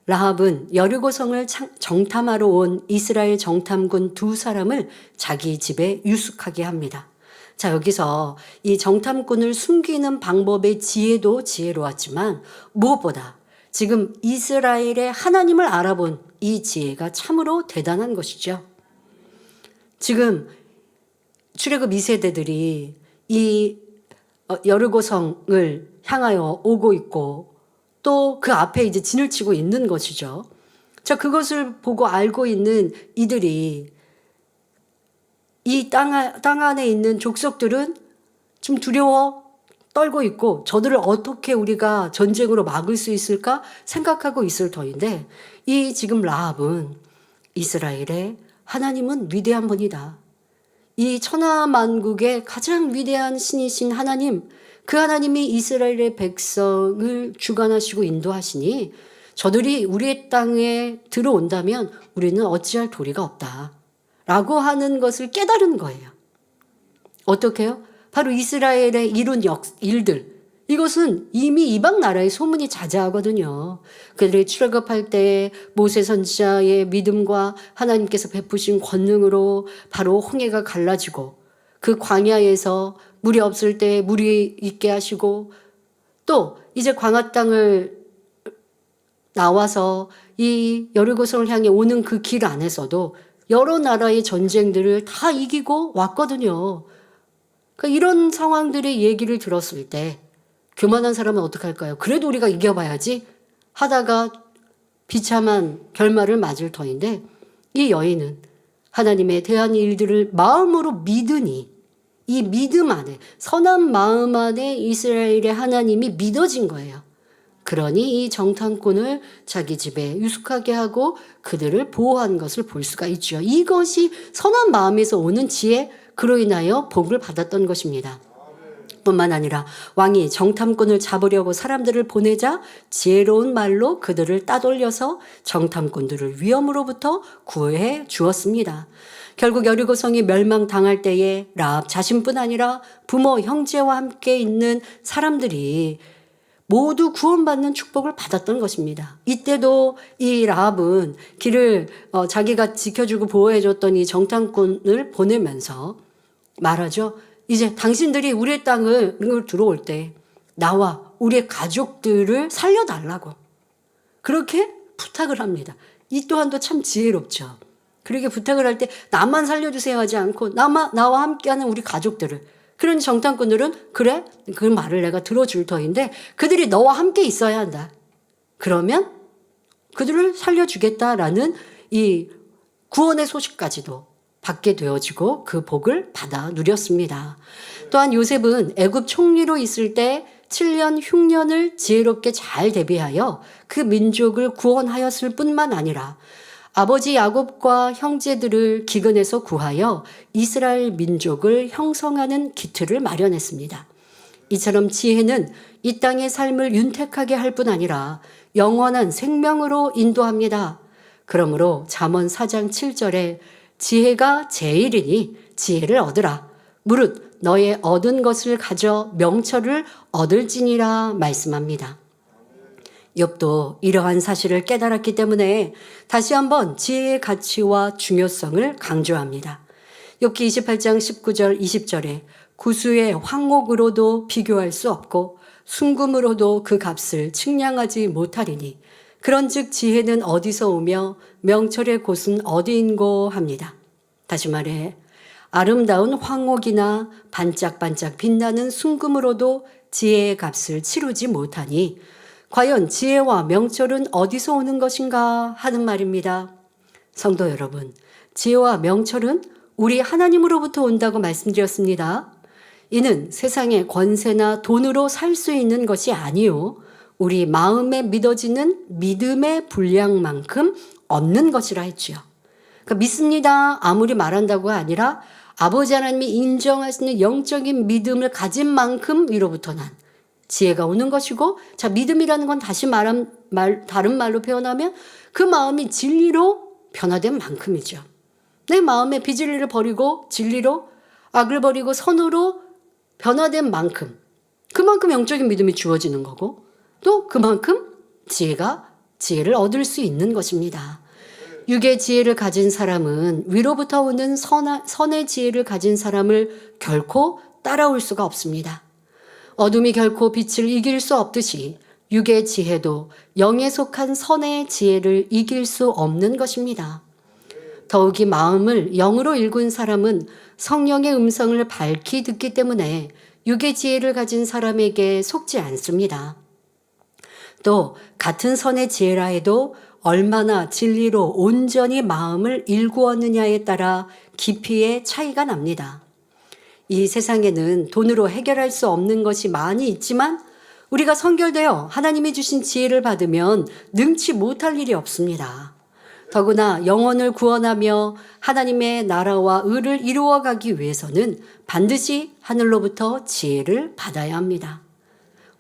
라합은 여리고성을 정탐하러 온 이스라엘 정탐군 2사람을 자기 집에 유숙하게 합니다. 자, 여기서 이 정탐꾼을 숨기는 방법의 지혜도 지혜로웠지만 무엇보다 지금 이스라엘의 하나님을 알아본 이 지혜가 참으로 대단한 것이죠. 지금 출애굽 2세대들이 이 여리고성을 향하여 오고 있고 또 그 앞에 이제 진을 치고 있는 것이죠. 자, 그것을 보고 알고 있는 이들이 이 땅 안에 있는 족속들은 좀 두려워 떨고 있고 저들을 어떻게 우리가 전쟁으로 막을 수 있을까 생각하고 있을 터인데 이 지금 라합은 이스라엘의 하나님은 위대한 분이다. 이 천하만국의 가장 위대한 신이신 하나님, 그 하나님이 이스라엘의 백성을 주관하시고 인도하시니 저들이 우리의 땅에 들어온다면 우리는 어찌할 도리가 없다. 라고 하는 것을 깨달은 거예요. 어떻게요? 바로 이스라엘의 이룬 일들. 이것은 이미 이방 나라의 소문이 자자하거든요. 그들이 출애굽할 때 모세 선지자의 믿음과 하나님께서 베푸신 권능으로 바로 홍해가 갈라지고 그 광야에서 물이 없을 때 물이 있게 하시고 또 이제 광야 땅을 나와서 이 여리고성을 향해 오는 그 길 안에서도 여러 나라의 전쟁들을 다 이기고 왔거든요. 그러니까 이런 상황들의 얘기를 들었을 때 교만한 사람은 어떻게 할까요? 그래도 우리가 이겨봐야지 하다가 비참한 결말을 맞을 터인데 이 여인은 하나님의 대한 일들을 마음으로 믿으니 이 믿음 안에 선한 마음 안에 이스라엘의 하나님이 믿어진 거예요. 그러니 이 정탐꾼을 자기 집에 유숙하게 하고 그들을 보호한 것을 볼 수가 있죠. 이것이 선한 마음에서 오는 지혜, 그로 인하여 복을 받았던 것입니다. 뿐만 아니라 왕이 정탐꾼을 잡으려고 사람들을 보내자 지혜로운 말로 그들을 따돌려서 정탐꾼들을 위험으로부터 구해 주었습니다. 결국 여리고성이 멸망당할 때에 라합 자신뿐 아니라 부모, 형제와 함께 있는 사람들이 모두 구원받는 축복을 받았던 것입니다. 이때도 이 라합은 길을 자기가 지켜주고 보호해줬던 이 정탐꾼을 보내면서 말하죠. 이제 당신들이 우리의 땅을 들어올 때 나와 우리의 가족들을 살려달라고 그렇게 부탁을 합니다. 이 또한도 참 지혜롭죠. 그렇게 부탁을 할 때 나만 살려주세요 하지 않고 나와 함께하는 우리 가족들을. 그런 정탐꾼들은 그래? 그 말을 내가 들어줄 터인데 그들이 너와 함께 있어야 한다. 그러면 그들을 살려주겠다라는 이 구원의 소식까지도 받게 되어지고 그 복을 받아 누렸습니다. 또한 요셉은 애굽 총리로 있을 때 7년 흉년을 지혜롭게 잘 대비하여 그 민족을 구원하였을 뿐만 아니라 아버지 야곱과 형제들을 기근에서 구하여 이스라엘 민족을 형성하는 기틀을 마련했습니다. 이처럼 지혜는 이 땅의 삶을 윤택하게 할 뿐 아니라 영원한 생명으로 인도합니다. 그러므로 잠언 4장 7절에 지혜가 제일이니 지혜를 얻으라. 무릇 너의 얻은 것을 가져 명철을 얻을지니라 말씀합니다. 욥도 이러한 사실을 깨달았기 때문에 다시 한번 지혜의 가치와 중요성을 강조합니다. 욥기 28장 19절 20절에 구수의 황옥으로도 비교할 수 없고 순금으로도 그 값을 측량하지 못하리니 그런즉 지혜는 어디서 오며 명철의 곳은 어디인고 합니다. 다시 말해 아름다운 황옥이나 반짝반짝 빛나는 순금으로도 지혜의 값을 치르지 못하니 과연 지혜와 명철은 어디서 오는 것인가 하는 말입니다. 성도 여러분, 지혜와 명철은 우리 하나님으로부터 온다고 말씀드렸습니다. 이는 세상의 권세나 돈으로 살 수 있는 것이 아니요 우리 마음에 믿어지는 믿음의 분량만큼 얻는 것이라 했지요. 그러니까 믿습니다 아무리 말한다고가 아니라 아버지 하나님이 인정하시는 영적인 믿음을 가진 만큼 위로부터 난 지혜가 오는 것이고, 자, 믿음이라는 건 다시 다른 말로 표현하면 그 마음이 진리로 변화된 만큼이죠. 내 마음의 비진리를 버리고 진리로, 악을 버리고 선으로 변화된 만큼, 그만큼 영적인 믿음이 주어지는 거고, 또 그만큼 지혜를 얻을 수 있는 것입니다. 육의 지혜를 가진 사람은 위로부터 오는 선의 지혜를 가진 사람을 결코 따라올 수가 없습니다. 어둠이 결코 빛을 이길 수 없듯이 육의 지혜도 영에 속한 선의 지혜를 이길 수 없는 것입니다. 더욱이 마음을 영으로 일군 사람은 성령의 음성을 밝히 듣기 때문에 육의 지혜를 가진 사람에게 속지 않습니다. 또 같은 선의 지혜라 해도 얼마나 진리로 온전히 마음을 일구었느냐에 따라 깊이의 차이가 납니다. 이 세상에는 돈으로 해결할 수 없는 것이 많이 있지만 우리가 선결되어 하나님이 주신 지혜를 받으면 능치 못할 일이 없습니다. 더구나 영혼을 구원하며 하나님의 나라와 의를 이루어가기 위해서는 반드시 하늘로부터 지혜를 받아야 합니다.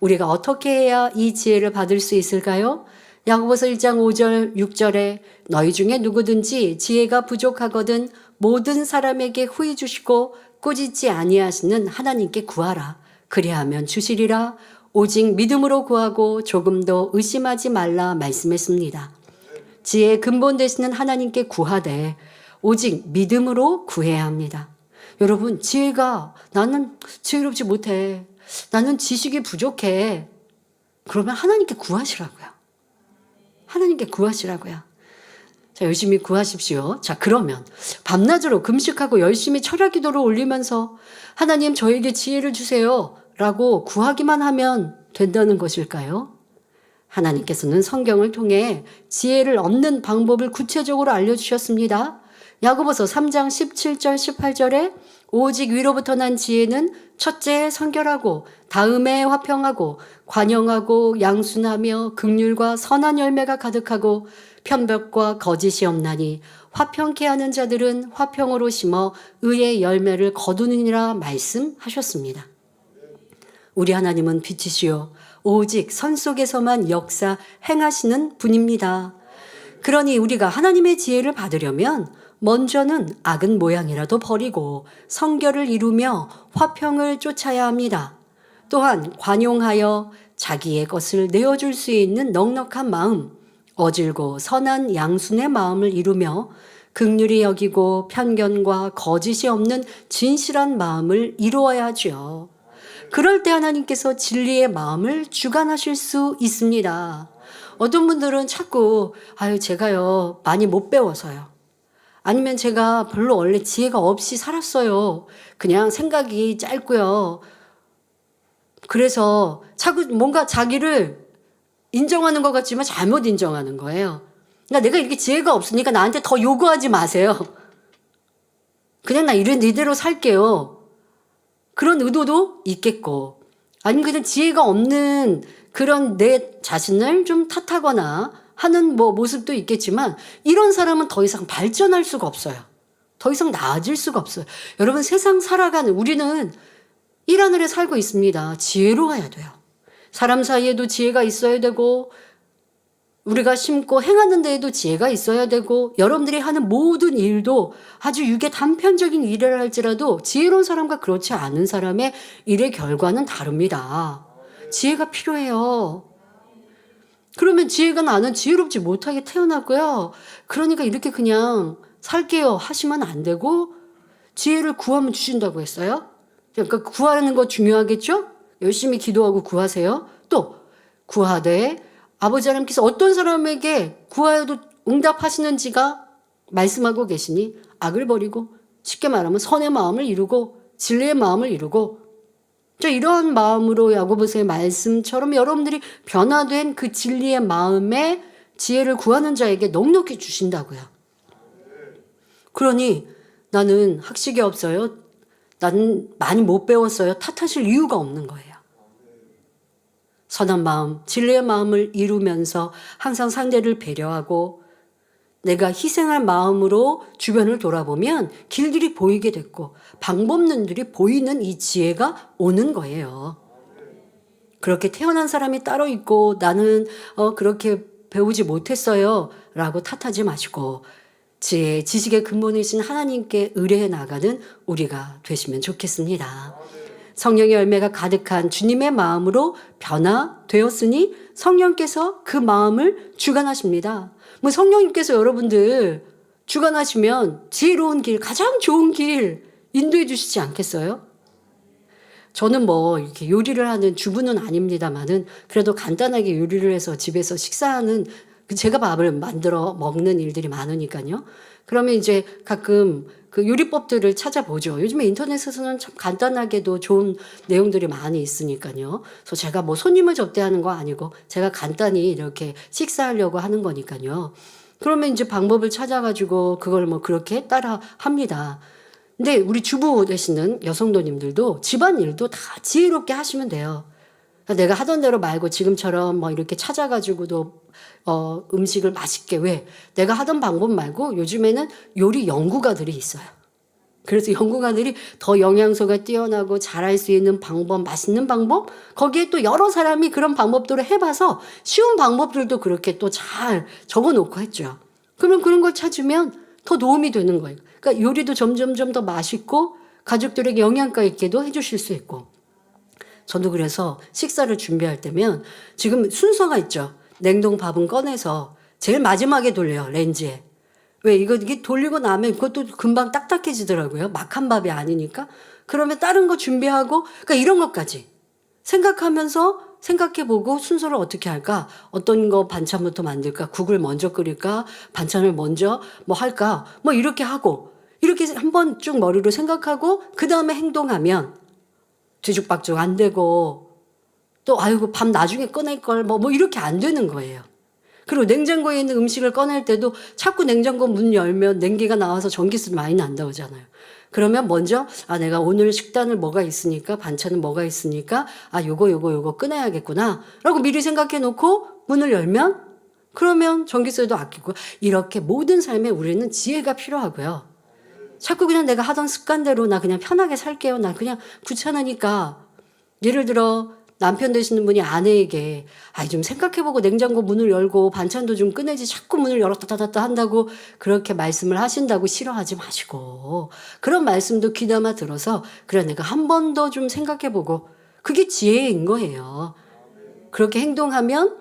우리가 어떻게 해야 이 지혜를 받을 수 있을까요? 야고보서 1장 5절 6절에 너희 중에 누구든지 지혜가 부족하거든 모든 사람에게 후히 주시고 꾸짖지 아니하시는 하나님께 구하라. 그리하면 주시리라. 오직 믿음으로 구하고 조금도 의심하지 말라 말씀했습니다. 지혜의 근본 되시는 하나님께 구하되 오직 믿음으로 구해야 합니다. 여러분, 나는 지혜롭지 못해. 나는 지식이 부족해. 그러면 하나님께 구하시라고요. 하나님께 구하시라고요. 자, 열심히 구하십시오. 자, 그러면 밤낮으로 금식하고 열심히 철야 기도를 올리면서 하나님 저에게 지혜를 주세요 라고 구하기만 하면 된다는 것일까요? 하나님께서는 성경을 통해 지혜를 얻는 방법을 구체적으로 알려주셨습니다. 야고보서 3장 17절 18절에 오직 위로부터 난 지혜는 첫째 선결하고 다음에 화평하고 관용하고 양순하며 긍휼과 선한 열매가 가득하고 편벽과 거짓이 없나니 화평케 하는 자들은 화평으로 심어 의의 열매를 거두느니라 말씀하셨습니다. 우리 하나님은 빛이시요 오직 선 속에서만 역사 행하시는 분입니다. 그러니 우리가 하나님의 지혜를 받으려면 먼저는 악은 모양이라도 버리고 성결을 이루며 화평을 쫓아야 합니다. 또한 관용하여 자기의 것을 내어줄 수 있는 넉넉한 마음, 어질고 선한 양순의 마음을 이루며 긍휼히 여기고 편견과 거짓이 없는 진실한 마음을 이루어야죠. 그럴 때 하나님께서 진리의 마음을 주관하실 수 있습니다. 어떤 분들은 자꾸 제가요 많이 못 배워서요. 아니면 제가 별로 원래 지혜가 없이 살았어요. 그냥 생각이 짧고요. 그래서 자꾸 뭔가 자기를 인정하는 것 같지만 잘못 인정하는 거예요. 그러니까 내가 이렇게 지혜가 없으니까 나한테 더 요구하지 마세요. 그냥 나 이대로 살게요. 그런 의도도 있겠고, 아니면 그냥 지혜가 없는 그런 내 자신을 좀 탓하거나 하는 모습도 있겠지만, 이런 사람은 더 이상 발전할 수가 없어요. 더 이상 나아질 수가 없어요. 여러분, 세상 살아가는 우리는 이 하늘에 살고 있습니다. 지혜로워야 돼요. 사람 사이에도 지혜가 있어야 되고, 우리가 심고 행하는 데에도 지혜가 있어야 되고, 여러분들이 하는 모든 일도 아주 유게 단편적인 일을 할지라도 지혜로운 사람과 그렇지 않은 사람의 일의 결과는 다릅니다. 지혜가 필요해요. 그러면 지혜가 나는 지혜롭지 못하게 태어났고요. 그러니까 이렇게 그냥 살게요 하시면 안 되고, 지혜를 구하면 주신다고 했어요. 그러니까 구하는 거 중요하겠죠? 열심히 기도하고 구하세요. 또 구하되 아버지 하나님께서 어떤 사람에게 구하여도 응답하시는지가 말씀하고 계시니 악을 버리고, 쉽게 말하면 선의 마음을 이루고 진리의 마음을 이루고, 이러한 마음으로 야고보서의 말씀처럼 여러분들이 변화된 그 진리의 마음에 지혜를 구하는 자에게 넉넉히 주신다고요. 그러니 나는 학식이 없어요, 나는 많이 못 배웠어요, 탓하실 이유가 없는 거예요. 선한 마음, 진리의 마음을 이루면서 항상 상대를 배려하고 내가 희생할 마음으로 주변을 돌아보면 길들이 보이게 됐고 방법론들이 보이는 이 지혜가 오는 거예요. 그렇게 태어난 사람이 따로 있고 나는 그렇게 배우지 못했어요 라고 탓하지 마시고, 지혜, 지식의 근본이신 하나님께 의뢰해 나가는 우리가 되시면 좋겠습니다. 성령의 열매가 가득한 주님의 마음으로 변화되었으니 성령께서 그 마음을 주관하십니다. 성령님께서 여러분들 주관하시면 지혜로운 길, 가장 좋은 길 인도해 주시지 않겠어요? 저는 이렇게 요리를 하는 주부는 아닙니다만은 그래도 간단하게 요리를 해서 집에서 식사하는, 제가 밥을 만들어 먹는 일들이 많으니까요. 그러면 이제 가끔 그 요리법들을 찾아보죠. 요즘에 인터넷에서는 참 간단하게도 좋은 내용들이 많이 있으니까요. 그래서 제가 손님을 접대하는 거 아니고 제가 간단히 이렇게 식사하려고 하는 거니까요. 그러면 이제 방법을 찾아가지고 그걸 그렇게 따라 합니다. 근데 우리 주부 되시는 여성도님들도 집안일도 다 지혜롭게 하시면 돼요. 내가 하던 대로 말고 지금처럼 이렇게 찾아가지고도 음식을 맛있게, 왜? 내가 하던 방법 말고 요즘에는 요리 연구가들이 있어요. 그래서 연구가들이 더 영양소가 뛰어나고 잘할 수 있는 방법, 맛있는 방법, 거기에 또 여러 사람이 그런 방법들을 해봐서 쉬운 방법들도 그렇게 또 잘 적어놓고 했죠. 그러면 그런 걸 찾으면 더 도움이 되는 거예요. 그러니까 요리도 점점점 더 맛있고 가족들에게 영양가 있게도 해주실 수 있고. 저도 그래서 식사를 준비할 때면 지금 순서가 있죠. 냉동 밥은 꺼내서 제일 마지막에 돌려요, 렌즈에. 왜? 이게 돌리고 나면 그것도 금방 딱딱해지더라고요. 막한 밥이 아니니까. 그러면 다른 거 준비하고, 그러니까 이런 것까지 생각하면서 생각해보고 순서를 어떻게 할까? 어떤 거 반찬부터 만들까? 국을 먼저 끓일까? 반찬을 먼저 할까? 이렇게 하고, 이렇게 한번 쭉 머리로 생각하고 그 다음에 행동하면 뒤죽박죽 안 되고, 또 밥 나중에 꺼낼 걸 이렇게 안 되는 거예요. 그리고 냉장고에 있는 음식을 꺼낼 때도 자꾸 냉장고 문 열면 냉기가 나와서 전기세 많이 난다고 하잖아요. 그러면 먼저 내가 오늘 식단을 뭐가 있으니까, 반찬은 뭐가 있으니까 요거 꺼내야겠구나 라고 미리 생각해 놓고 문을 열면, 그러면 전기세도 아끼고. 이렇게 모든 삶에 우리는 지혜가 필요하고요. 자꾸 그냥 내가 하던 습관대로 나 그냥 편하게 살게요, 나 그냥 귀찮으니까, 예를 들어 남편 되시는 분이 아내에게 좀 생각해보고 냉장고 문을 열고 반찬도 좀 꺼내지 자꾸 문을 열었다 닫았다 한다고 그렇게 말씀을 하신다고 싫어하지 마시고, 그런 말씀도 귀담아 들어서 그래 내가 한 번 더 좀 생각해보고, 그게 지혜인 거예요. 그렇게 행동하면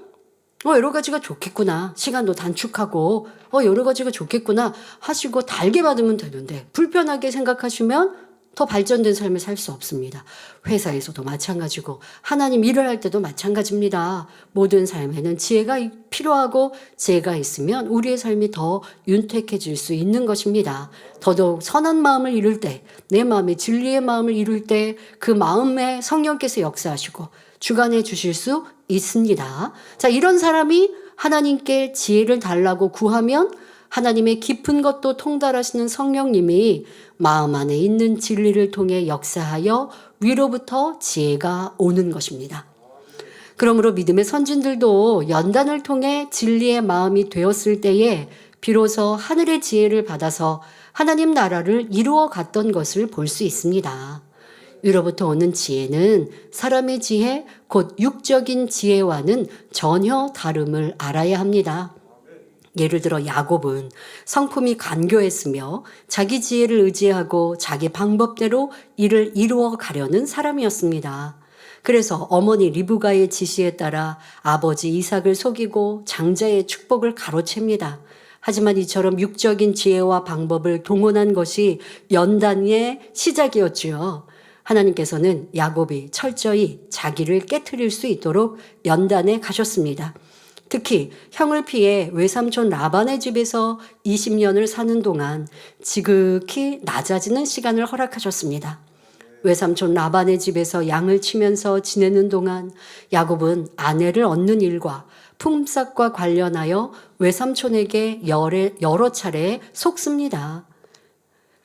여러 가지가 좋겠구나. 시간도 단축하고 여러 가지가 좋겠구나 하시고 달게 받으면 되는데 불편하게 생각하시면 더 발전된 삶을 살 수 없습니다. 회사에서도 마찬가지고 하나님 일을 할 때도 마찬가지입니다. 모든 삶에는 지혜가 필요하고 지혜가 있으면 우리의 삶이 더 윤택해질 수 있는 것입니다. 더더욱 선한 마음을 이룰 때, 내 마음에 진리의 마음을 이룰 때 그 마음에 성령께서 역사하시고 주관해 주실 수 있습니다. 자, 이런 사람이 하나님께 지혜를 달라고 구하면 하나님의 깊은 것도 통달하시는 성령님이 마음 안에 있는 진리를 통해 역사하여 위로부터 지혜가 오는 것입니다. 그러므로 믿음의 선진들도 연단을 통해 진리의 마음이 되었을 때에 비로소 하늘의 지혜를 받아서 하나님 나라를 이루어 갔던 것을 볼 수 있습니다. 위로부터 오는 지혜는 사람의 지혜, 곧 육적인 지혜와는 전혀 다름을 알아야 합니다. 예를 들어 야곱은 성품이 간교했으며 자기 지혜를 의지하고 자기 방법대로 일을 이루어 가려는 사람이었습니다. 그래서 어머니 리브가의 지시에 따라 아버지 이삭을 속이고 장자의 축복을 가로챕니다. 하지만 이처럼 육적인 지혜와 방법을 동원한 것이 연단의 시작이었지요. 하나님께서는 야곱이 철저히 자기를 깨트릴 수 있도록 연단에 가셨습니다. 특히 형을 피해 외삼촌 라반의 집에서 20년을 사는 동안 지극히 낮아지는 시간을 허락하셨습니다. 외삼촌 라반의 집에서 양을 치면서 지내는 동안 야곱은 아내를 얻는 일과 품삯과 관련하여 외삼촌에게 여러 차례 속습니다.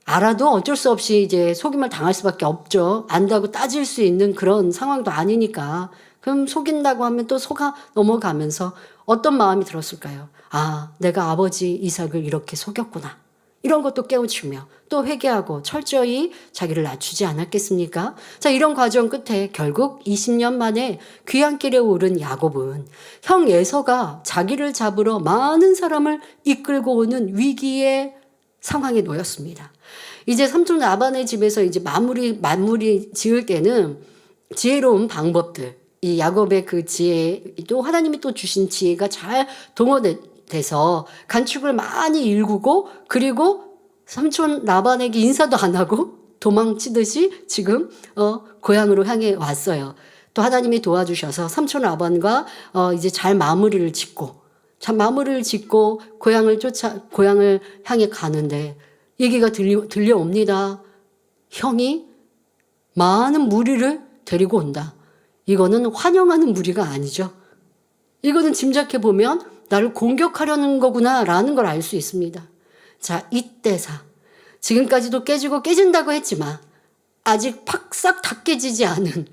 알아도 어쩔 수 없이 이제 속임을 당할 수밖에 없죠. 안다고 따질 수 있는 그런 상황도 아니니까. 그럼 속인다고 하면 또 속아 넘어가면서 어떤 마음이 들었을까요? 아, 내가 아버지 이삭을 이렇게 속였구나. 이런 것도 깨우치며 또 회개하고 철저히 자기를 낮추지 않았겠습니까? 자, 이런 과정 끝에 결국 20년 만에 귀환길에 오른 야곱은 형 에서가 자기를 잡으러 많은 사람을 이끌고 오는 위기의 상황에 놓였습니다. 이제 삼촌 라반의 집에서 이제 마무리 지을 때는 지혜로운 방법들, 이 야곱의 그 지혜, 또 하나님이 또 주신 지혜가 잘 동원돼서 간축을 많이 일구고, 그리고 삼촌 라반에게 인사도 안 하고 도망치듯이 지금 고향으로 향해 왔어요. 또 하나님이 도와주셔서 삼촌 라반과 이제 잘 마무리를 짓고 고향을 향해 가는데 얘기가 들려옵니다. 형이 많은 무리를 데리고 온다. 이거는 환영하는 무리가 아니죠. 이거는 짐작해 보면 나를 공격하려는 거구나라는 걸 알 수 있습니다. 자, 이때사. 지금까지도 깨지고 깨진다고 했지만 아직 팍싹 다 깨지지 않은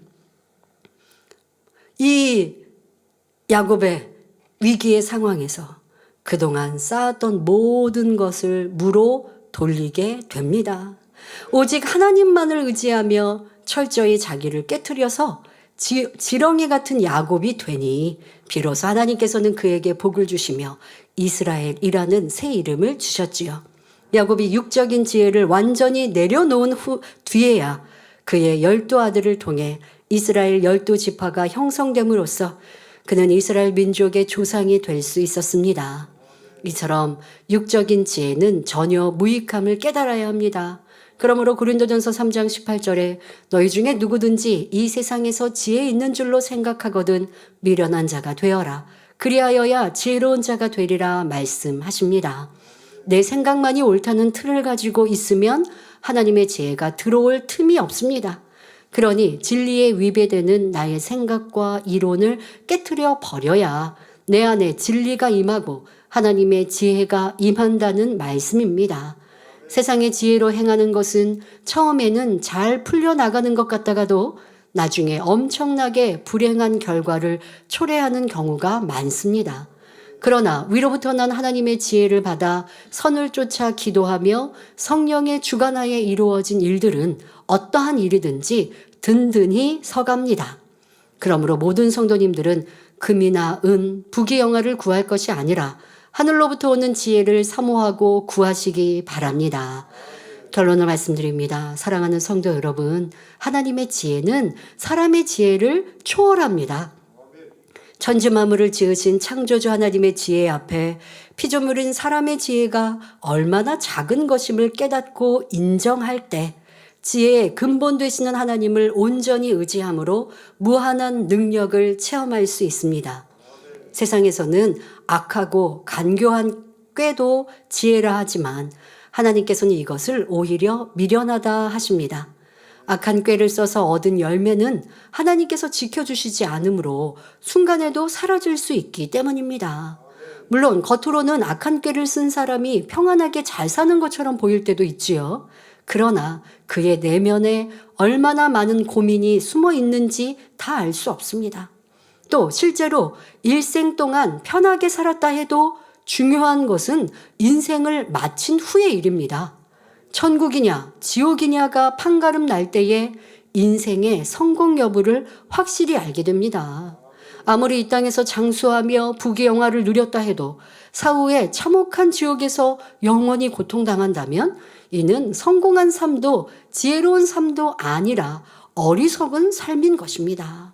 이 야곱의 위기의 상황에서 그동안 쌓았던 모든 것을 무로 돌리게 됩니다. 오직 하나님만을 의지하며 철저히 자기를 깨트려서 지렁이 같은 야곱이 되니 비로소 하나님께서는 그에게 복을 주시며 이스라엘이라는 새 이름을 주셨지요. 야곱이 육적인 지혜를 완전히 내려놓은 뒤에야 그의 12아들을 통해 이스라엘 12지파가 형성됨으로써 그는 이스라엘 민족의 조상이 될 수 있었습니다. 이처럼 육적인 지혜는 전혀 무익함을 깨달아야 합니다. 그러므로 고린도전서 3장 18절에 너희 중에 누구든지 이 세상에서 지혜 있는 줄로 생각하거든 미련한 자가 되어라. 그리하여야 지혜로운 자가 되리라 말씀하십니다. 내 생각만이 옳다는 틀을 가지고 있으면 하나님의 지혜가 들어올 틈이 없습니다. 그러니 진리에 위배되는 나의 생각과 이론을 깨트려 버려야 내 안에 진리가 임하고 하나님의 지혜가 임한다는 말씀입니다. 세상의 지혜로 행하는 것은 처음에는 잘 풀려나가는 것 같다가도 나중에 엄청나게 불행한 결과를 초래하는 경우가 많습니다. 그러나 위로부터 난 하나님의 지혜를 받아 선을 쫓아 기도하며 성령의 주관하에 이루어진 일들은 어떠한 일이든지 든든히 서갑니다. 그러므로 모든 성도님들은 금이나 은, 부귀영화를 구할 것이 아니라 하늘로부터 오는 지혜를 사모하고 구하시기 바랍니다. 결론을 말씀드립니다. 사랑하는 성도 여러분, 하나님의 지혜는 사람의 지혜를 초월합니다. 천지 만물을 지으신 창조주 하나님의 지혜 앞에 피조물인 사람의 지혜가 얼마나 작은 것임을 깨닫고 인정할 때 지혜의 근본 되시는 하나님을 온전히 의지함으로 무한한 능력을 체험할 수 있습니다. 세상에서는 악하고 간교한 꾀도 지혜라 하지만 하나님께서는 이것을 오히려 미련하다 하십니다. 악한 꾀를 써서 얻은 열매는 하나님께서 지켜주시지 않으므로 순간에도 사라질 수 있기 때문입니다. 물론 겉으로는 악한 꾀를 쓴 사람이 평안하게 잘 사는 것처럼 보일 때도 있지요. 그러나 그의 내면에 얼마나 많은 고민이 숨어 있는지 다 알 수 없습니다. 또 실제로 일생 동안 편하게 살았다 해도 중요한 것은 인생을 마친 후의 일입니다. 천국이냐 지옥이냐가 판가름 날 때에 인생의 성공 여부를 확실히 알게 됩니다. 아무리 이 땅에서 장수하며 부귀 영화를 누렸다 해도 사후에 참혹한 지옥에서 영원히 고통당한다면 이는 성공한 삶도 지혜로운 삶도 아니라 어리석은 삶인 것입니다.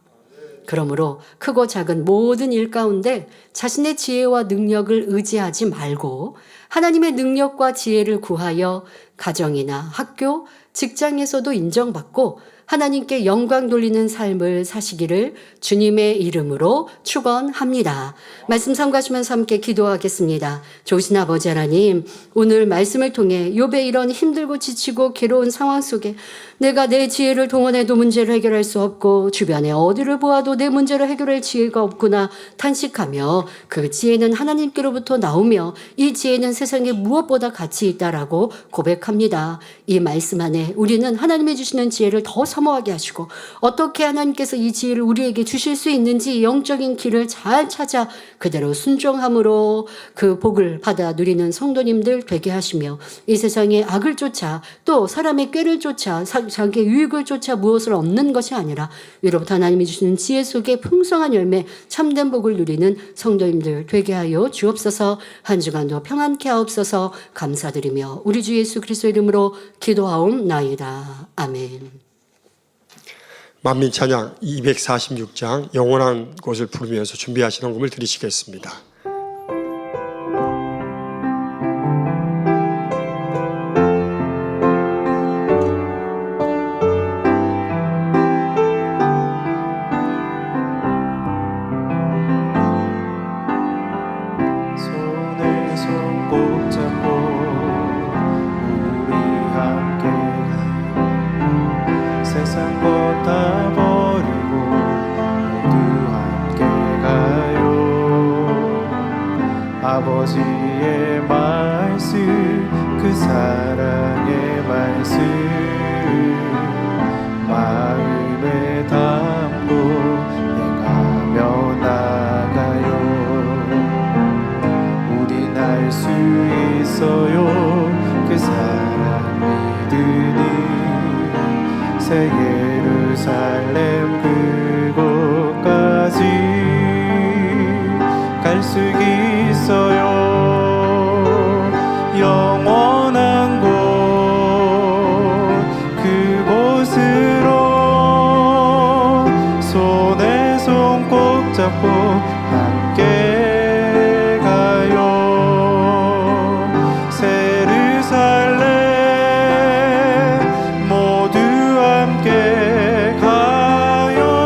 그러므로 크고 작은 모든 일 가운데 자신의 지혜와 능력을 의지하지 말고 하나님의 능력과 지혜를 구하여 가정이나 학교, 직장에서도 인정받고 하나님께 영광 돌리는 삶을 사시기를 주님의 이름으로 축원합니다. 말씀 삼가시면서 함께 기도하겠습니다. 좋으신 아버지 하나님, 오늘 말씀을 통해 욥의 이런 힘들고 지치고 괴로운 상황 속에 내가 내 지혜를 동원해도 문제를 해결할 수 없고 주변에 어디를 보아도 내 문제를 해결할 지혜가 없구나 탄식하며 그 지혜는 하나님께로부터 나오며 이 지혜는 세상에 무엇보다 가치 있다라고 고백합니다. 이 말씀 안에 우리는 하나님이 주시는 지혜를 더 사모하게 하시고 어떻게 하나님께서 이 지혜를 우리에게 주실 수 있는지 영적인 길을 잘 찾아 그대로 순종함으로 그 복을 받아 누리는 성도님들 되게 하시며 이 세상에 악을 쫓아 또 사람의 꾀를 쫓아 자기의 유익을 쫓아 무엇을 얻는 것이 아니라 위로부터 하나님이 주시는 지혜 속에 풍성한 열매 참된 복을 누리는 성도님들 되게 하여 주옵소서. 한 주간도 평안케 하옵소서. 감사드리며 우리 주 예수 그리스도 이름으로 기도하옵나이다. 아멘. 만민 찬양 246장 영원한 곳을 부르면서 준비하신 헌금을 드리시겠습니다. 손에 손 꼭 잡고 우리 함께 가요. 세상 것 다 버리고 모두 함께 가요. 아버지의 말씀 그 사랑의 말씀 마음에 담고 행하며 나가요. 우린 알 수 있어요. 그 사랑 믿으니 새 예루살렘 그곳까지 갈 수 있어요. 영원한 곳 그곳으로 손에 손 꼭 잡고 함께 가요. 예루살렘 모두 함께 가요.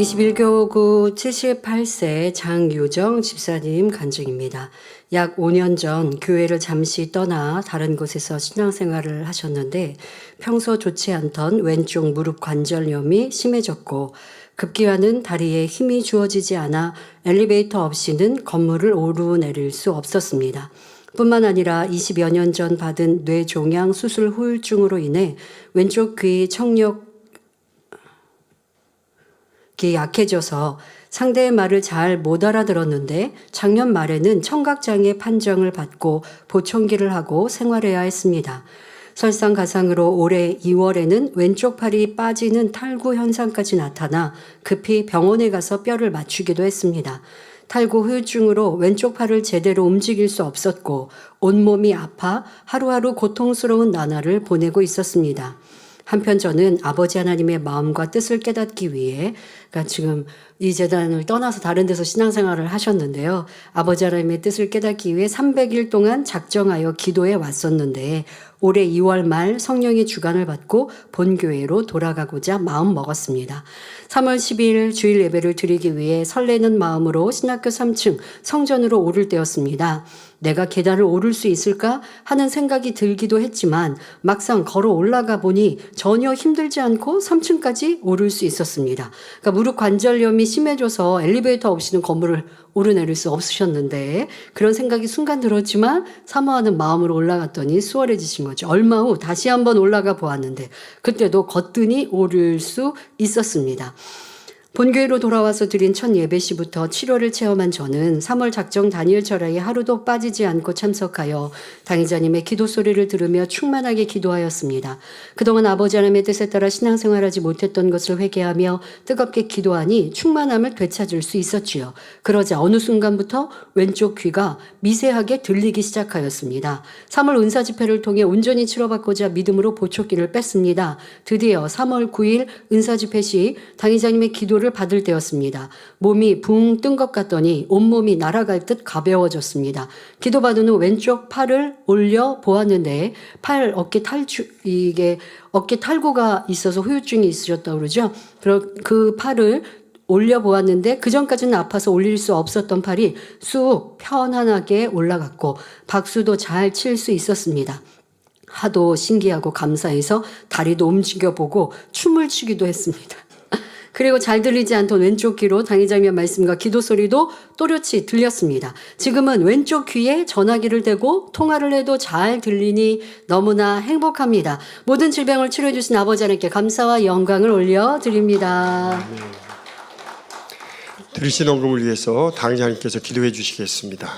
21교구 78세 장유정 집사님 간증입니다. 약 5년 전 교회를 잠시 떠나 다른 곳에서 신앙생활을 하셨는데 평소 좋지 않던 왼쪽 무릎 관절염이 심해졌고 급기야는 다리에 힘이 주어지지 않아 엘리베이터 없이는 건물을 오르내릴 수 없었습니다. 뿐만 아니라 20여 년 전 받은 뇌종양 수술 후유증으로 인해 왼쪽 귀 청력이 약해져서 상대의 말을 잘 못 알아들었는데 작년 말에는 청각장애 판정을 받고 보청기를 하고 생활해야 했습니다. 설상가상으로 올해 2월에는 왼쪽 팔이 빠지는 탈구 현상까지 나타나 급히 병원에 가서 뼈를 맞추기도 했습니다. 탈구 후유증으로 왼쪽 팔을 제대로 움직일 수 없었고 온몸이 아파 하루하루 고통스러운 나날을 보내고 있었습니다. 한편 저는 아버지 하나님의 마음과 뜻을 깨닫기 위해 그러니까 지금 이 재단을 떠나서 다른 데서 신앙생활을 하셨는데요. 아버지 하나님의 뜻을 깨닫기 위해 300일 동안 작정하여 기도해 왔었는데 올해 2월 말 성령의 주관을 받고 본교회로 돌아가고자 마음 먹었습니다. 3월 10일 주일 예배를 드리기 위해 설레는 마음으로 신학교 3층 성전으로 오를 때였습니다. 내가 계단을 오를 수 있을까 하는 생각이 들기도 했지만 막상 걸어 올라가 보니 전혀 힘들지 않고 3층까지 오를 수 있었습니다. 그러니까 무릎 관절염이 심해져서 엘리베이터 없이는 건물을 오르내릴 수 없으셨는데 그런 생각이 순간 들었지만 사모하는 마음으로 올라갔더니 수월해지신 거죠. 얼마 후 다시 한번 올라가 보았는데 그때도 거뜬히 오를 수 있었습니다. 본교회로 돌아와서 드린 첫 예배 시부터 치료를 체험한 저는 3월 작정 단일 절하에 하루도 빠지지 않고 참석하여 당의자님의 기도 소리를 들으며 충만하게 기도하였습니다. 그동안 아버지 하나님의 뜻에 따라 신앙생활하지 못했던 것을 회개하며 뜨겁게 기도하니 충만함을 되찾을 수 있었지요. 그러자 어느 순간부터 왼쪽 귀가 미세하게 들리기 시작하였습니다. 3월 은사 집회를 통해 온전히 치료받고자 믿음으로 보촉기를 뺐습니다. 드디어 3월 9일 은사 집회 시 당의자님의 기도를 받을 때였습니다. 몸이 붕 뜬 것 같더니 온몸이 날아갈 듯 가벼워졌습니다. 기도받은 후 왼쪽 팔을 올려 보았는데 어깨 탈구가 있어서 후유증이 있으셨다고 그러죠. 그 팔을 올려 보았는데 그전까지는 아파서 올릴 수 없었던 팔이 쑥 편안하게 올라갔고 박수도 잘 칠 수 있었습니다. 하도 신기하고 감사해서 다리도 움직여보고 춤을 추기도 했습니다. 그리고 잘 들리지 않던 왼쪽 귀로 당의자님의 말씀과 기도 소리도 또렷이 들렸습니다. 지금은 왼쪽 귀에 전화기를 대고 통화를 해도 잘 들리니 너무나 행복합니다. 모든 질병을 치료해 주신 아버지 하나님께 감사와 영광을 올려드립니다. 들으신 언금을 위해서 당의자님께서 기도해 주시겠습니다.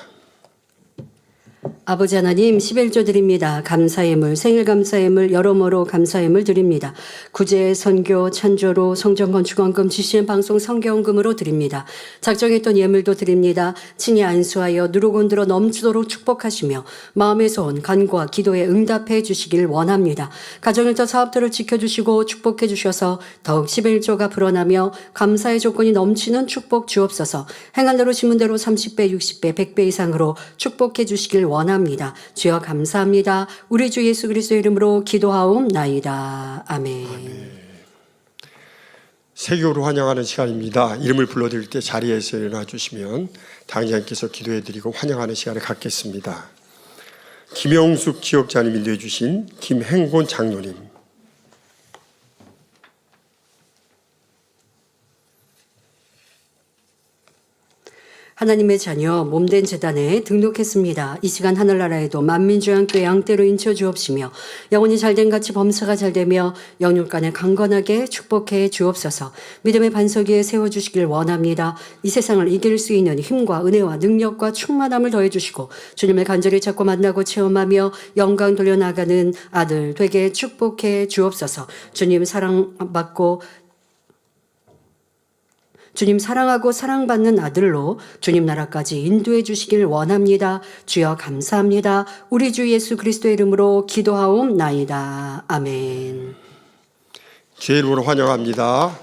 아버지 하나님 11조 드립니다. 감사예물, 생일감사예물, 여러모로 감사예물 드립니다. 구제, 선교, 찬조로, 성전건축원금, 지시는 방송 성경금으로 드립니다. 작정했던 예물도 드립니다. 친히 안수하여 누룩온들어 넘치도록 축복하시며 마음의 소원, 간구와 기도에 응답해 주시길 원합니다. 가정일터 사업들을 지켜주시고 축복해 주셔서 더욱 11조가 불어나며 감사의 조건이 넘치는 축복 주옵소서. 행한 대로 심은 대로 30배, 60배, 100배 이상으로 축복해 주시길 원합니다. 주여 감사합니다. 우리 주 예수 그리스도의 이름으로 기도하옵나이다. 아멘. 세교로 환영하는 시간입니다. 이름을 불러드릴 때 자리에서 일어나 주시면 당의자님께서 기도해드리고 환영하는 시간을 갖겠습니다. 김영숙 지역자님 인도해 주신 김행곤 장로님, 하나님의 자녀 몸된 재단에 등록했습니다. 이 시간 하늘나라에도 만민주양교회 양떼로 인쳐 주옵시며 영혼이 잘된 같이 범사가 잘되며 영육간에 강건하게 축복해 주옵소서. 믿음의 반석 위에 세워주시길 원합니다. 이 세상을 이길 수 있는 힘과 은혜와 능력과 충만함을 더해주시고 주님을 간절히 찾고 만나고 체험하며 영광 돌려나가는 아들 되게 축복해 주옵소서. 주님 사랑하고 사랑받는 아들로 주님 나라까지 인도해 주시길 원합니다. 주여 감사합니다. 우리 주 예수 그리스도의 이름으로 기도하옵나이다. 아멘. 주의 이름으로 환영합니다.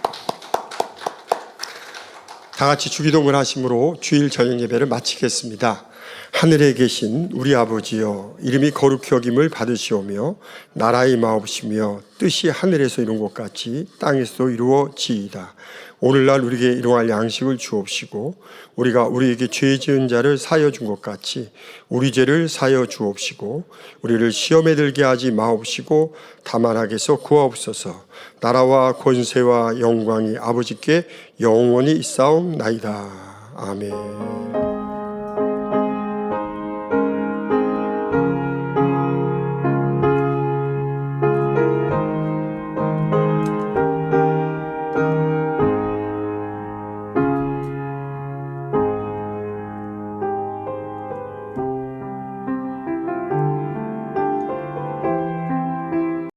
다 같이 주기도문을 하심으로 주일 저녁 예배를 마치겠습니다. 하늘에 계신 우리 아버지여, 이름이 거룩히 여김을 받으시오며 나라의 마옵시며 뜻이 하늘에서 이룬 것 같이 땅에서도 이루어지이다. 오늘날 우리에게 일용할 양식을 주옵시고 우리가 우리에게 죄 지은 자를 사여 준 것 같이 우리 죄를 사여 주옵시고 우리를 시험에 들게 하지 마옵시고 다만 악에서 구하옵소서. 나라와 권세와 영광이 아버지께 영원히 있사옵나이다. 아멘.